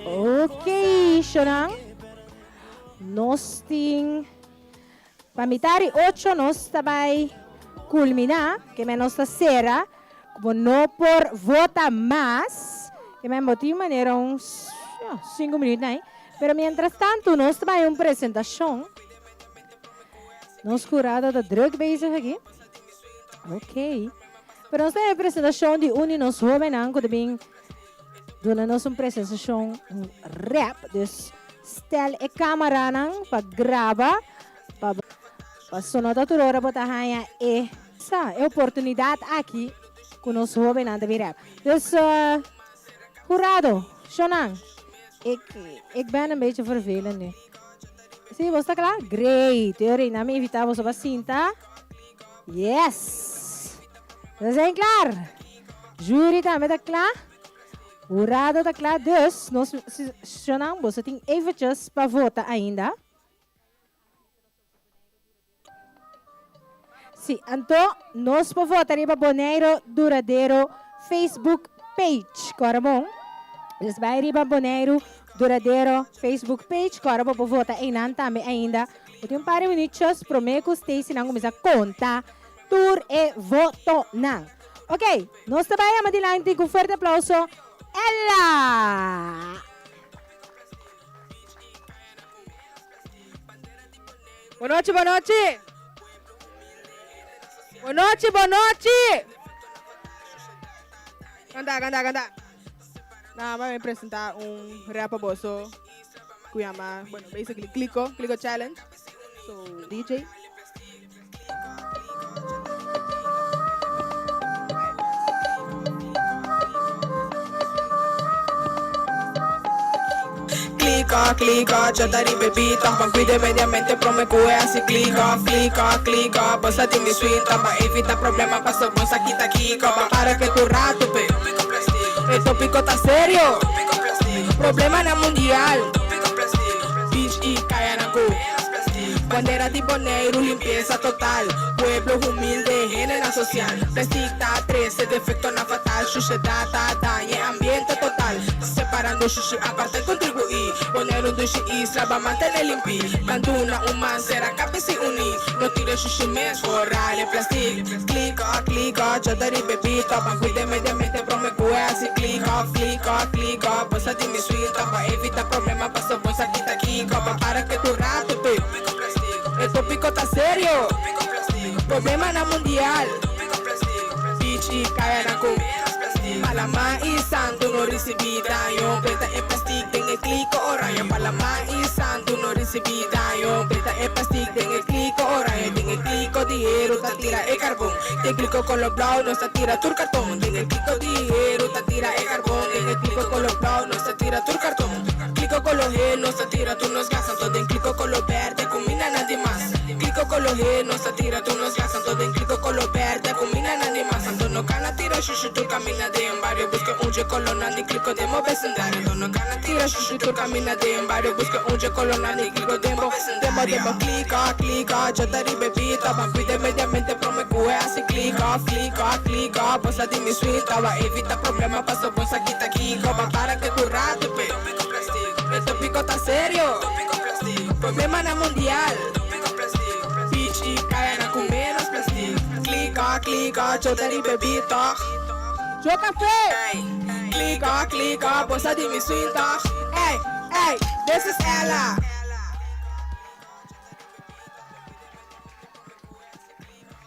Ok, Shonang. Nós ting pamitari 8 nós também culminar, que é nossa sera, como não por vota mais, que é motivo maneira uns 5 minutos, né? Pero mientras tanto, nós também uma apresentação. Nós curada da drug bezig aqui. Ok. Pero nós temos a apresentação de nos jovens, que também dona-nos uma apresentação rap, dus stel a câmera para gravar, para sonar tudo hora para ganhar essa oportunidade aqui com os jovens na rap. Dus, jurado, Shonan, ik ben een beetje vervelend nu. Zie, was dat klaar? Great. Jullie namen invitamos op Cinta. Yes. We zijn klaar. Jury, daarmee dat klaar? Jurado está klaar, dus nós chamamos eventjes para votar ainda. Sim, então nós para votar para Bonaire Duradeiro Facebook page, corabom? Dus vai para Bonaire Duradeiro Facebook page, corabom para votar ainda. Tem paar minutos para mim que vocês não começam a contar, tur e voto não. Ok, nós também adiante com forte aplauso. Ella! Boa noite, boa noite! Boa noite, boa noite! Canta. Não, vamos apresentar rap bosso que chama, basically Kliko Challenge. So, DJ. clica, clica, chotari bebita, ma cuide mediamente promecue assim clica, clica, clica, bossa de mi suinta, ma evita problema, passo bom saquita kiko, ma para que tu rato, pe. El tópico tá sério, problema na mundial, bitch e caia na cu. Bandera de Bonaire, limpeza total. Pueblo humilde, género social. Plastic 13, defecto na fatal. Sushi data, daña ambiente total. Separando sushi, aparte contribuir. Poner un dushi isla, va mantener limpio. Canduna, man, será cabeça uni. No tire sushi mes, forrale plastic. Clica, clica, chotari bebita. Pan cuide mediamente, promecue así. Clica, clica, clica. Bolsa de mi suinta, pa evitar problema. Paso bolsa quita kiko, pa para que tu rato, pe. El tópico tá sério, problema na mundial. Bitch e caia na cu. Palama e santo não recebi daño. Preta é plastic, tem clico oranha. Palama e santo não recebi daño. Preta é plastic, tem clico oranha. Tem clico dinheiro, tá tira e carvão. Tem clico color blau, não está tira tur cartão. Tem clico dinheiro, tá tira e carvão. Tem clico color blau, não está tira tur cartão. Clico color gel, não está tira tu nos gastan. Todo en clico color verde, combina nada más. Clico color gel, no está tira tu nos gastan. Todo en clico color verde, combina nada más. Ando no cana tira xuxu, tu camina de un barrio. Busca un je colona, ni clico demo vecindario. Ando no cana tira xuxu, tu camina de un barrio. Busca un je colona, ni clico demo vecindario. Demo, clica, clica, chotari bebita. Ma cuide mediamente, promecue así. Clica, clica, clica. Bolsa de mi suita, va evita problema. Paso bolsa quita kiko, va para que tu rato, pe. El tópico tá sério, problema na mundial. Bitch e caia na com menos plastic. Clica, clica, chotari bebita. Joe café. Clica, clica, bolsa de mi suinta. Hey, hey, this is ela.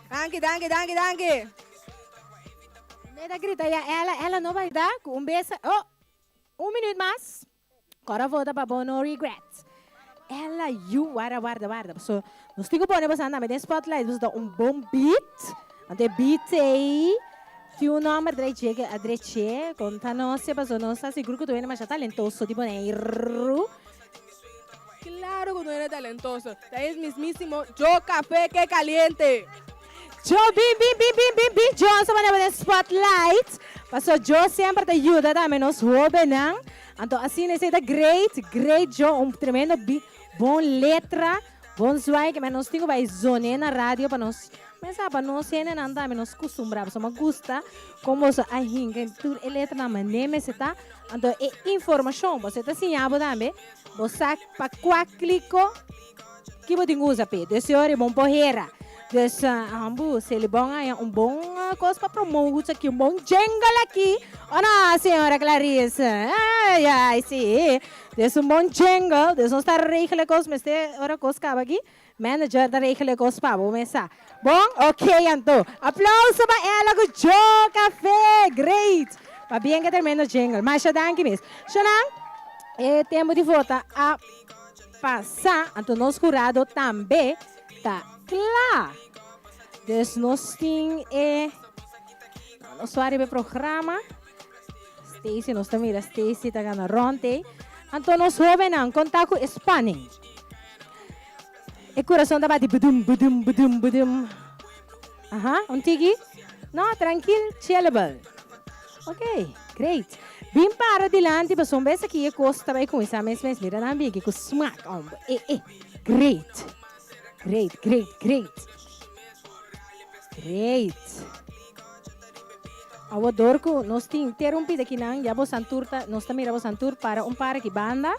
Danke. Neda grita, ela não vai dar com beijo. Oh, 1 minuto mais. Agora volta para bom, no regrets. Ela, guarda. So, nós temos que pôr você andar no spotlight, você dá bom beat. Ante beat aí, tem nome de chega a direita, conta nós, se passou nós, seguro que tu é mais talentoso de Bonaire. Claro que no eres talentoso. Es mismísimo Joe Café que caliente. Joe, bim, Joe, se vai no spotlight. Passou Joe sempre te ajuda também nos jovens. Então, assim, é great Joe, tremendo beat, bom letra, bom swag, mas nós temos que zonar na rádio para nós. Mas para nós, não nos acostumbramos, mas gusta como você ahinga, tudo é letra na maneira, tá? Então, é informação, você está assim, também, você para qual clico, que você usa, desse hora é bom porreira. Desse se ele bom aí bom coisa para promover aqui, bom jingle aqui. Olha, senhora Clarissa, ai, sim. Desse bom jingle, desse não está regle coisa, mas tem hora coisa acaba aqui. Manager da regle coisa para começar. Bom, ok, então. Aplauso para ela com Joe Café, great. Para bem que termina o jingle, mas já danke mesmo. Xanang, tempo de volta a passar, então nós curado também tá claro. Dus nós temos nós vamos programa. Stacy, nós também Stacy está ganhando ronde. Então nós vamos contar com Espanha. O coração da bate budum. Aha, tigi? Não, tranquilo, chillable. Ok, great. Bem para dilante, mas um vez aqui a costa vai com isso, mas mira na biga com smack on. Great. Eu adoro que nós temos interrompido aqui não, já vamos nós também vamos tour para para que banda,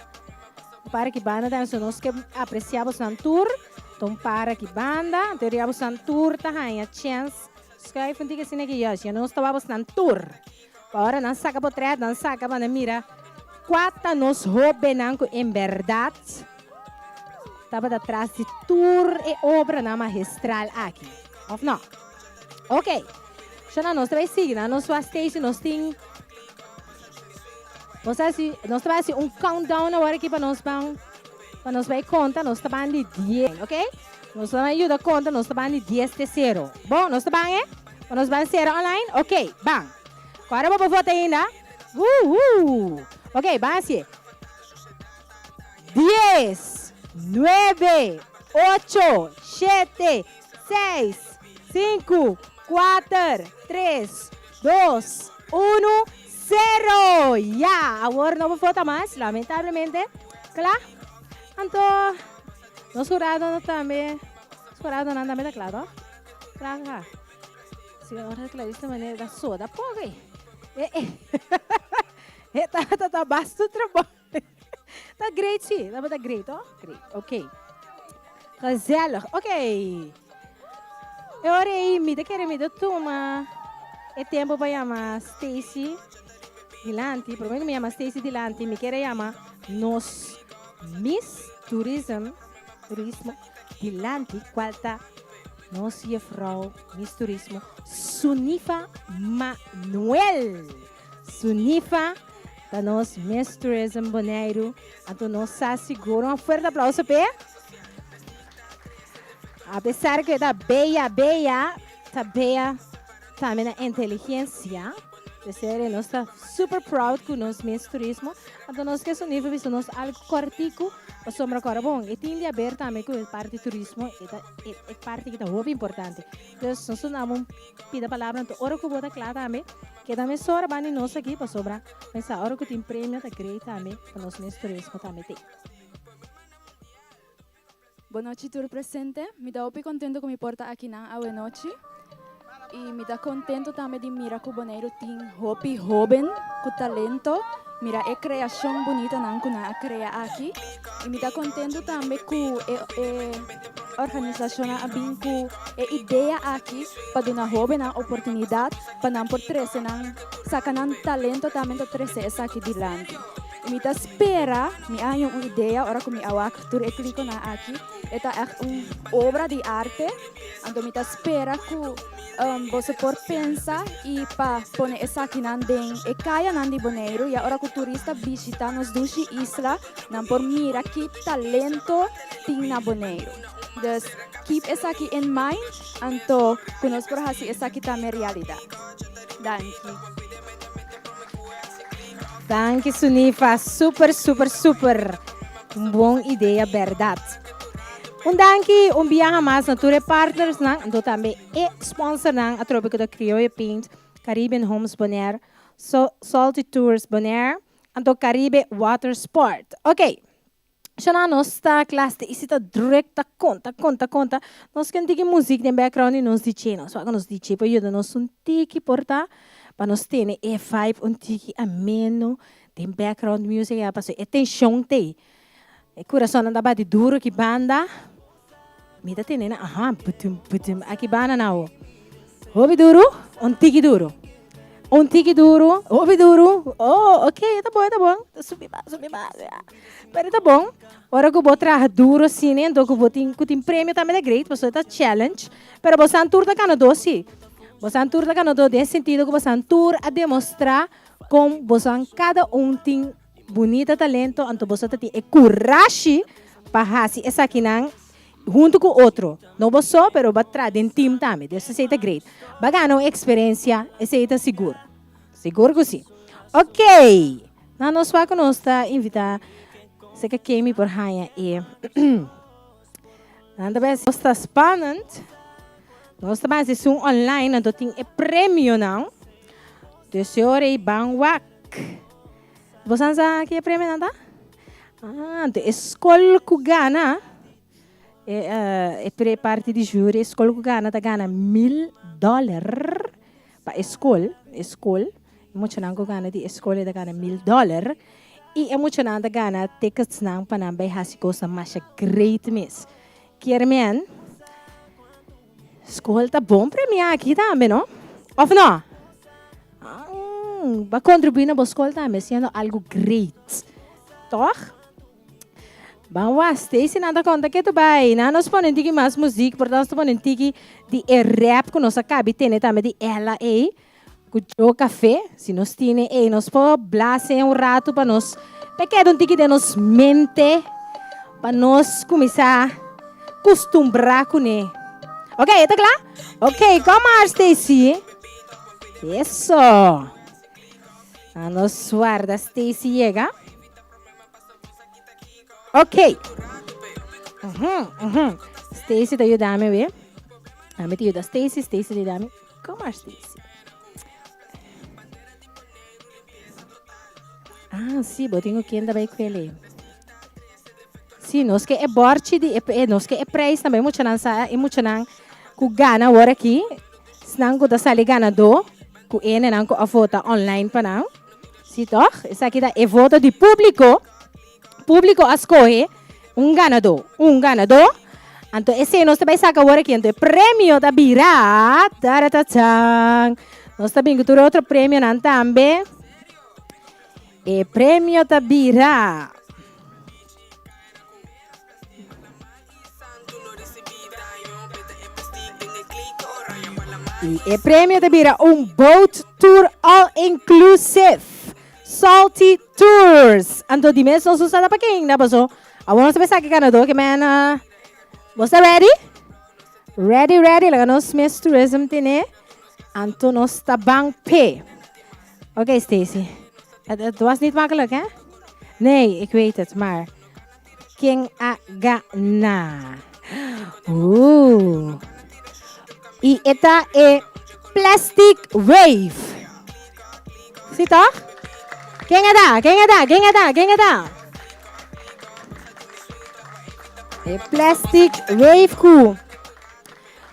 então nós que apreciamos a tour, então para que banda, então já vamos tour, tá aí a chance, escreve que assim que já nós estávamos na tour, agora não saca por trás, não saca para mira, quatro nós roubamos em verdade. Estava atrás de tour e obra na magistral aqui. Ou não? Ok. Já nós vai seguir, nós vamos stage, nós temos countdown agora aqui para nós vai conta, nós estamos de 10, ok? Nós vamos ajudar a conta, nós estamos de 10 de 0. Bom, nós estamos aí? Nós vamos ser online? Ok, bang. Agora vamos votar ainda. Ok, bang assim. 10, 9, 8, 7, 6, 5, 4, 3, 2, 1, 0. Ya, agora não vou falta mais, lamentavelmente. Claro? Então, nós jurados também. Jurados não também, claro? Claro, claro. Se agora clarista maneira da soda, pô, velho. Tá bastante trabalho. Tá great, sim. Tá great, ó. Great, ok. Gezellig, ok. Agora aí, me dá toma. É tempo para chamar Stacy Dilanti. Prometo me chama Stacy Dilanti. Me quer chamar nos Miss Turismo Dilanti. Qualta nos juffrouw Miss Turismo Sunifa Manuel. Sunifa da nos Miss Turismo Bonaire. Então nós seguro um forte aplauso para. Apesar que está bella, está bella também na inteligência. Nós está super proud com nós Miss Turismo. Então nós que somos nível, nós algo cortico, para sombra agora bom. E tem de ver também com a parte de turismo, é parte que é muito importante. Então nós somos pida palavra, então hora que vou dar claro também, que também só bani nós aqui para sobra. Pensa hora que tem prêmio, tá great também para nós Miss Turismo também tem. Boa noite, tudo presente. Me dá muito contento que me porta aqui na Aue Noite. E me dá contento também de mirar que o Bonaire tem hobby jovem, com talento. Mira, é criação bonita não que na cria aqui. E me dá contento também que a organização a bem com a ideia aqui para dar jovem a oportunidade para não por treze não sacar talento também do treze essa aqui de lante. Me dá espera, me há uma ideia, ora que me awak tur clico na aqui, esta é uma obra de arte, então me dá espera que você pode pensar e para pôr essa aqui nandem, e caia nandi Bonaire, e ora que o turista visita nos Dushi Isla, não por mira que talento tem na Bonaire. Dus keep essa aqui in mind, então que nós por fazer essa aqui também realidade. Danke. Danke, Sunifa. Super. Boa ideia, verdade. Danke, biaha mais nature partners, então também é sponsor a Tropico da Criolla Paint, Caribbean Homes Bonaire, Salty Tours Bonaire, então Caribe Water Sport. Ok. Já na nossa classe, isso está direta, conta. Nós temos música no background e nós dizemos, nós dizemos, para ajudar nós um tiki portar, para nós ter a vibe um tiki ameno, tem background music, para atenção tem. E coração anda bate duro que banda, me dá tendo, putum, aqui banda não. Hobby duro, um tiki duro. Um tiki duro, hobby duro. Oh, ok, tá bom. Subir mais. Mas tá bom. Ora que eu vou trabalhar duro assim, né? Então que eu tenho prêmio também é great, você tá challenge. Mas você não turta cano doce. Você não turta cano doce, nesse sentido que você não turta a demonstrar como você cada tem bonito talento, então você tem coragem para fazer essa aqui junto com o outro. Não você só, mas vai em time também. Isso é great. Vai ganhar uma experiência, isso é seguro. Seguro que sim. Ok. Nós vamos invitar você que quer por raia e nada mais está spannend. Nós também é online, então tem prêmio não. De senhora e bangwak. Você sabe que é prêmio nada? De escola cugana. É parte de júri, escola cugana tá ganha $1,000 para escola. Muito não ganha de escola tá ganha $1,000 e é muito não ganha tickets não para não vai fazer coisa mais great miss. Quer men? Escola tá bom premiar aqui também, não? Of não? Vai contribuir na escola também, sendo algo great. Toch? Vamos, Stacy, nada conta que tu vai. Nós podemos ter mais música, portanto, nós podemos ter de rap que nós acabamos de ter também de ela aí. Com o café, se nós temos aí, nós podemos blasar rato para nós. Porque não tem que nos mente, para nós começar a acostumbrar com ele. Ok, tá claro? Ok, como Stacy? Isso. A nós guarda Stacy chega. Ok. Stacy, te ayúdame, ¿ve? A mí te ayuda Stacy, te ayúdame. ¿Cómo es Stacy? Ah, sim, eu tenho que andar bem com ele. Sim, nós que é borte de, nós que é preço também, muito não sabe, e muito não, que gana agora aqui, se não que sali ganador, que ele não que a vota online para não, sim, toch? Isso aqui é voto de público, público a escolher ganador, então esse nós também saca agora aqui, então prêmio da Bira, taratatang, nós também que outro prêmio não também. E prêmio da Bira. E prêmio da Bira, boat tour all inclusive. Salty Tours. Então, de mês, nós usamos para quem, né, pessoal? Agora, nós vamos aqui, Canadá, que man, você ready? Ready. Lá, nós mês tourism, tem, então, nós está bang pay. Ok, Stacy. Het was niet makkelijk, hè? Nee, ik weet het, maar... King Agana. Oeh. Y esta es Plastic Wave. ¿Sí, toch? ¿Quién está? Plastic Wave ku.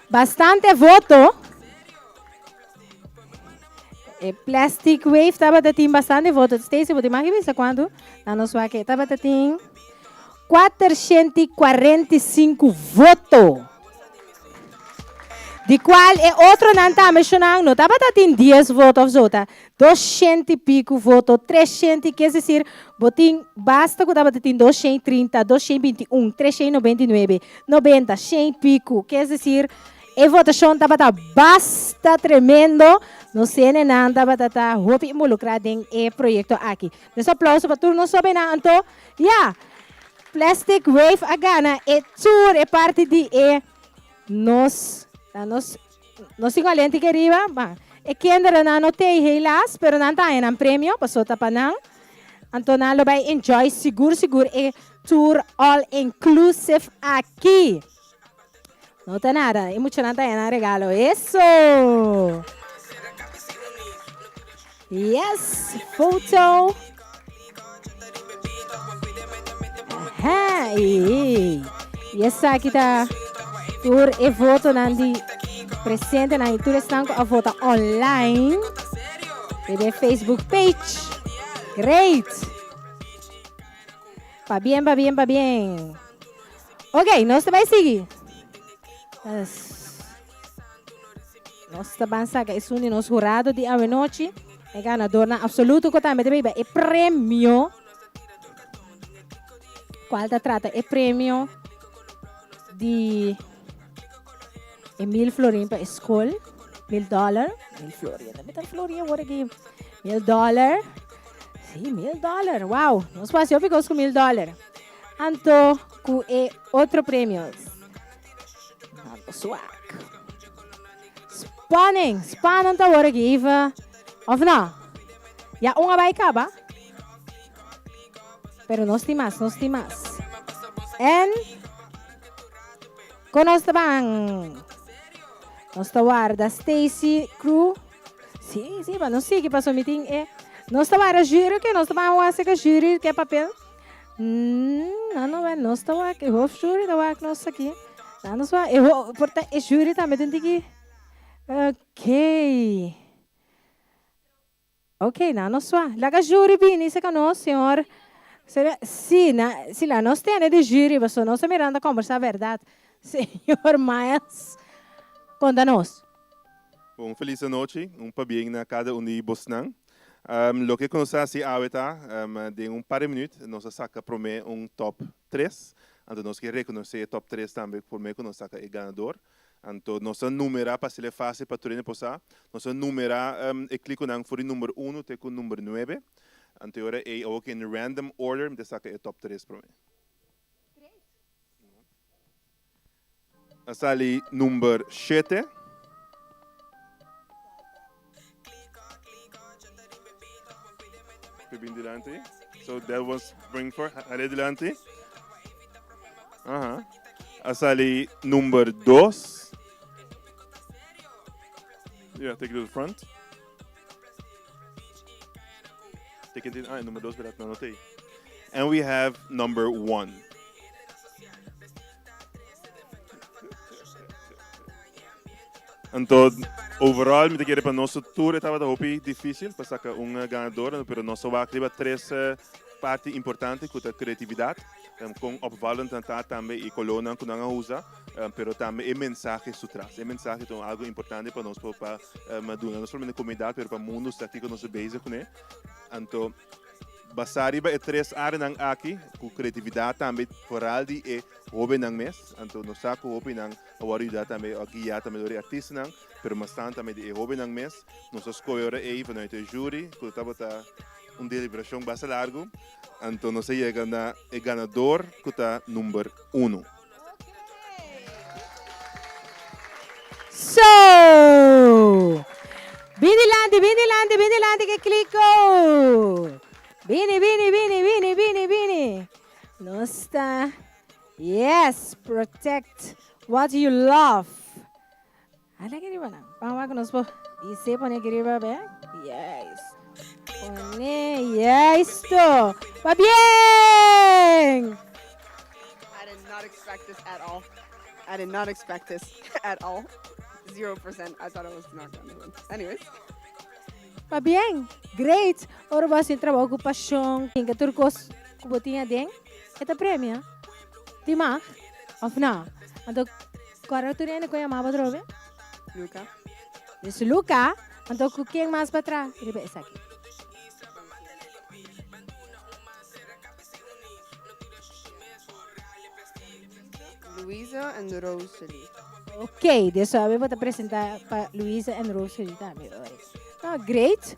Bastante voto. Plastic Wave estava tendo bastante votos. Stacy, você mais que quando? Na nossa aqui estava tendo 445 votos. De qual é outro não está mencionando, não estava tendo 10 votos, 200 e pico votos, 300, quer dizer, botim, basta que estava tendo 230, 221, 399, 90, 100 pico, quer dizer, a votação estava basta tremendo. No sei não estava involucrado em projeto aqui. Então, aplauso para todos nós sobre na então, Plastic Wave agora é tour é parte de nós igualmente que arriba, é que ainda não tem helas, pero não tem um prêmio, passou para não. Então, não vai enjoy seguro é tour all inclusive aqui. Não tem nada, é muito nada é regalo. Isso! Yes, photo. E essa aqui tá tour e voto nandi presente na tour estão a voto online. Pelo Facebook page. Great. Va bien. Ok, nós vai seguir. Nós vamos sacar isso de nosso jurado de a noite. É ganador na absoluto que também tem é prêmio. Qual da trata? É prêmio de 1.000 florin para a escola. $1.000. 1.000 florin. Também tem florin agora aqui. $1.000. Sim, $1.000. Uau! Nós passamos com $1.000. Então, com outro prêmio. Swag. Spanning tá agora aqui, Iva. Of não? Já uma vai acabar. Pero nós temos mais. And com nós também. Nós guarda Stacy Crew. Sim, mas não sei o que passou meeting. Nós guarda júri, que nós também que júri, que é papel. Não é, nós aqui. Hof júri, nós aqui. Nós portanto, júri também tem que. Ok, nós só. Laga júri bem, isso que nós, senhor. Sim, lá nós temos de júri, mas nós mirando a conversar a verdade. Senhor Miles, conta-nos. Bom, feliz noite, para bem na cada de Bosnan. Lo que nós assim ahorita, de par de minutos, nós saca para mim top 3. Então nós queremos reconhecer top 3 também, por mim que nós saca o ganador. Então nós numerar para ser fácil para tudo passar. Nós numerar, clico na for o número 1 até o número 9. Então agora é ook in random order, de saca o top 3 para mim. Essa ali número 7. Bem delante. So that was bring for adelante. Ajá. Asali number 2. Yeah, take it to the front. Take it in. Number 2 berat na notei. And we have number 1. Então, overall, me querer para nosso tour estava hopi difícil, para sacar ganador, pero nosso vai criar 3 partes importantes, com a criatividade, com opvallend também e coluna que não usa, pero também mensagem sutras. Mensagem é algo importante para nós, para não somente a comunidade, mas para o mundo está aqui com nós bezig com ele. Então, basariba é 3 áreas aqui, com criatividade também, foral de jovem nang mes, então nós saco jovem nang awarida também, guia também do artista nang, pero bastante também de jovem nang mes, nós escolhemos aí vanuit o júri, que estava deliberação bastante largo, então nós chega na ganador que está número 1. So, binilante que Kliko. Bini. Nosta. Yes, protect what you love. Ala kiri bana. Pangwa ko nospo. Ise pone kiri ba be? Yes. Pone yes to. Va bien. I did not expect this at all. I did not expect this at all. 0%. I thought I was not going to win. Anyways. Va bien. Great. Ora vas em trabalho com paixão. Em que turcos kubotinha den. Esta prêmio. Timah. Of não. Então, qual tu rende com a mãe drove? Luca. Isso Luca. Então, quem mais para trás? Ribe essa aqui. Luisa and Rosalie. Ok, deixa eu vou te apresentar para Luisa e Rosalie também. Great.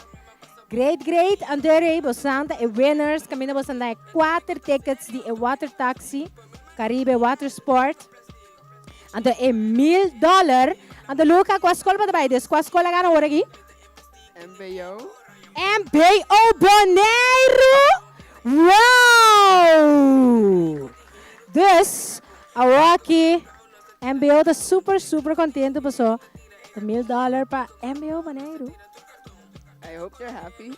Andorra, bastante winners. Camina bastante 4 tickets de water taxi, Caribe Water Sport. Então é $1,000. Então Luca, qual escola para trabalhar? Qual escola gana agora aqui? MBO. MBO Bonaire. Wow! Dus, aqui, MBO está super contente, pessoal. $1,000 para MBO Bonaire. I hope they're happy.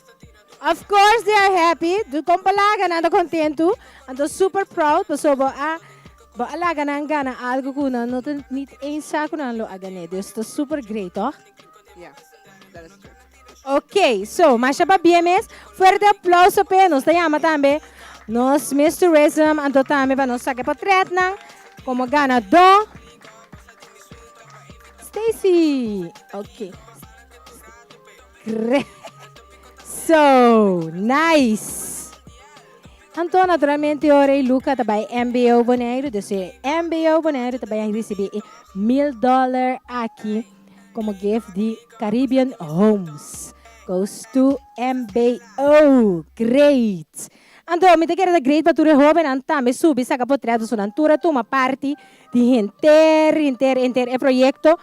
Of course they are happy. Do compalaga nada contento. Ando super proud. Pessoal, alaga na gana algo kuna no niet eens zaken aan lo agane. Dus dat is super great, toch? Yeah, that is true. Ok, so, mas para BMS, fuerte aplauso para nos llama também. Nos Mr. Resm, ando também para nos sacar portrait na como ganador. Stacy. Ok. So, nice. Então, naturalmente, ora Luca também MBO Bonaire. Dus MBO Bonaire também receber $1,000 aqui como gift de Caribbean Homes. Goes to MBO. Great. Então, me quero dar great para tu jovem, então, me subi, saca portreto, so, natura, uma parte de inteiro projeto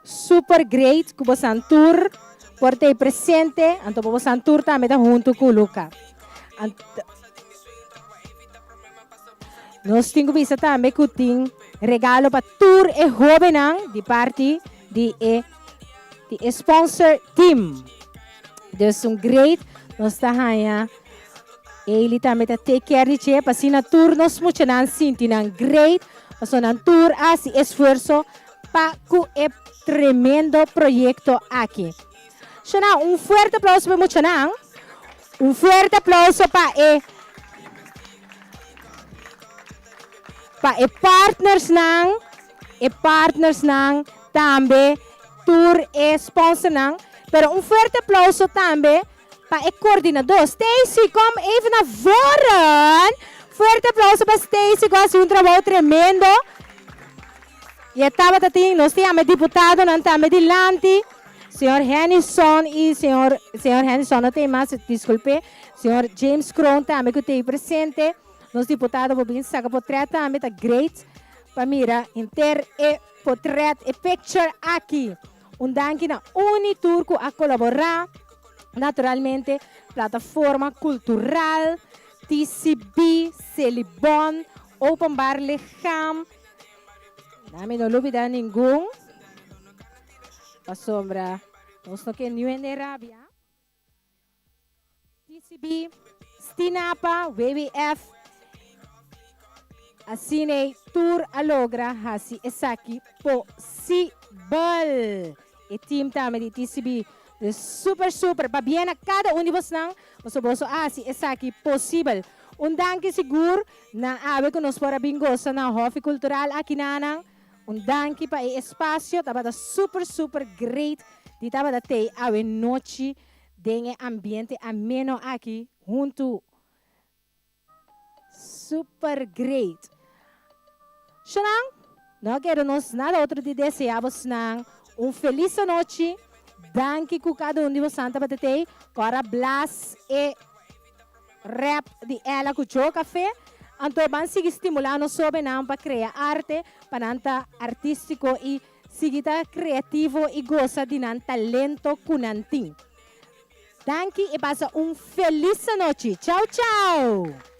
super great, que você tour, portei presente, então você tour também tá junto com o Luca. Nós temos visto também que tem regalo para tour e jovem de parte de sponsor team. Dus great, nós tá aí. Ele também tá take care de você, para na tour nós muito não sinto great, para na tour assim esforço para que é tremendo projeto aqui. Xana, forte aplauso para muito não. Forte aplauso para partners não também tour e sponsor não. Pero forte aplauso também para o coordenador. Stacy, kom even naar voren. Forte aplauso para Stacy, que faz trabalho tremendo. E estava também, nós temos deputado, nós temos dilante. Senhor Hennison e senhor Hennison, não tem mais, desculpe. Senhor James Cron também que tem presente. Nós deputados, vou vir sacar portrait também, está great. Para mira, inter e portrait e picture aqui. Danke na Uniturco a colaborar. Naturalmente, plataforma cultural, TCB, Celibon, open bar lichaam. Nami no lubida ninguém. Pasombra. Nós não queremos New Arabia. TCB, Stinapa, WWF. Assim tour alogra hasi esaki possible. E team também de TCB. De super, para bem a cada um de vocês, mas boso assim esaki possível. Danke seguro na ave que nos para bingosa na hofe cultural aqui na danke para o espaço, tava super great. Di tava da te ave noite de ambiente ameno aqui junto. Super great. Xanang, não quero nos nada outro de desejar vocês feliz noite. Danke ku cada um de vocês para te para blas e rap de ela com o café. Então, vamos seguir estimulando sobre nós para criar arte, para nanta artístico e seguir criativo e goza de nan talento kunantin. Danke e passa feliz noite. Tchau, tchau.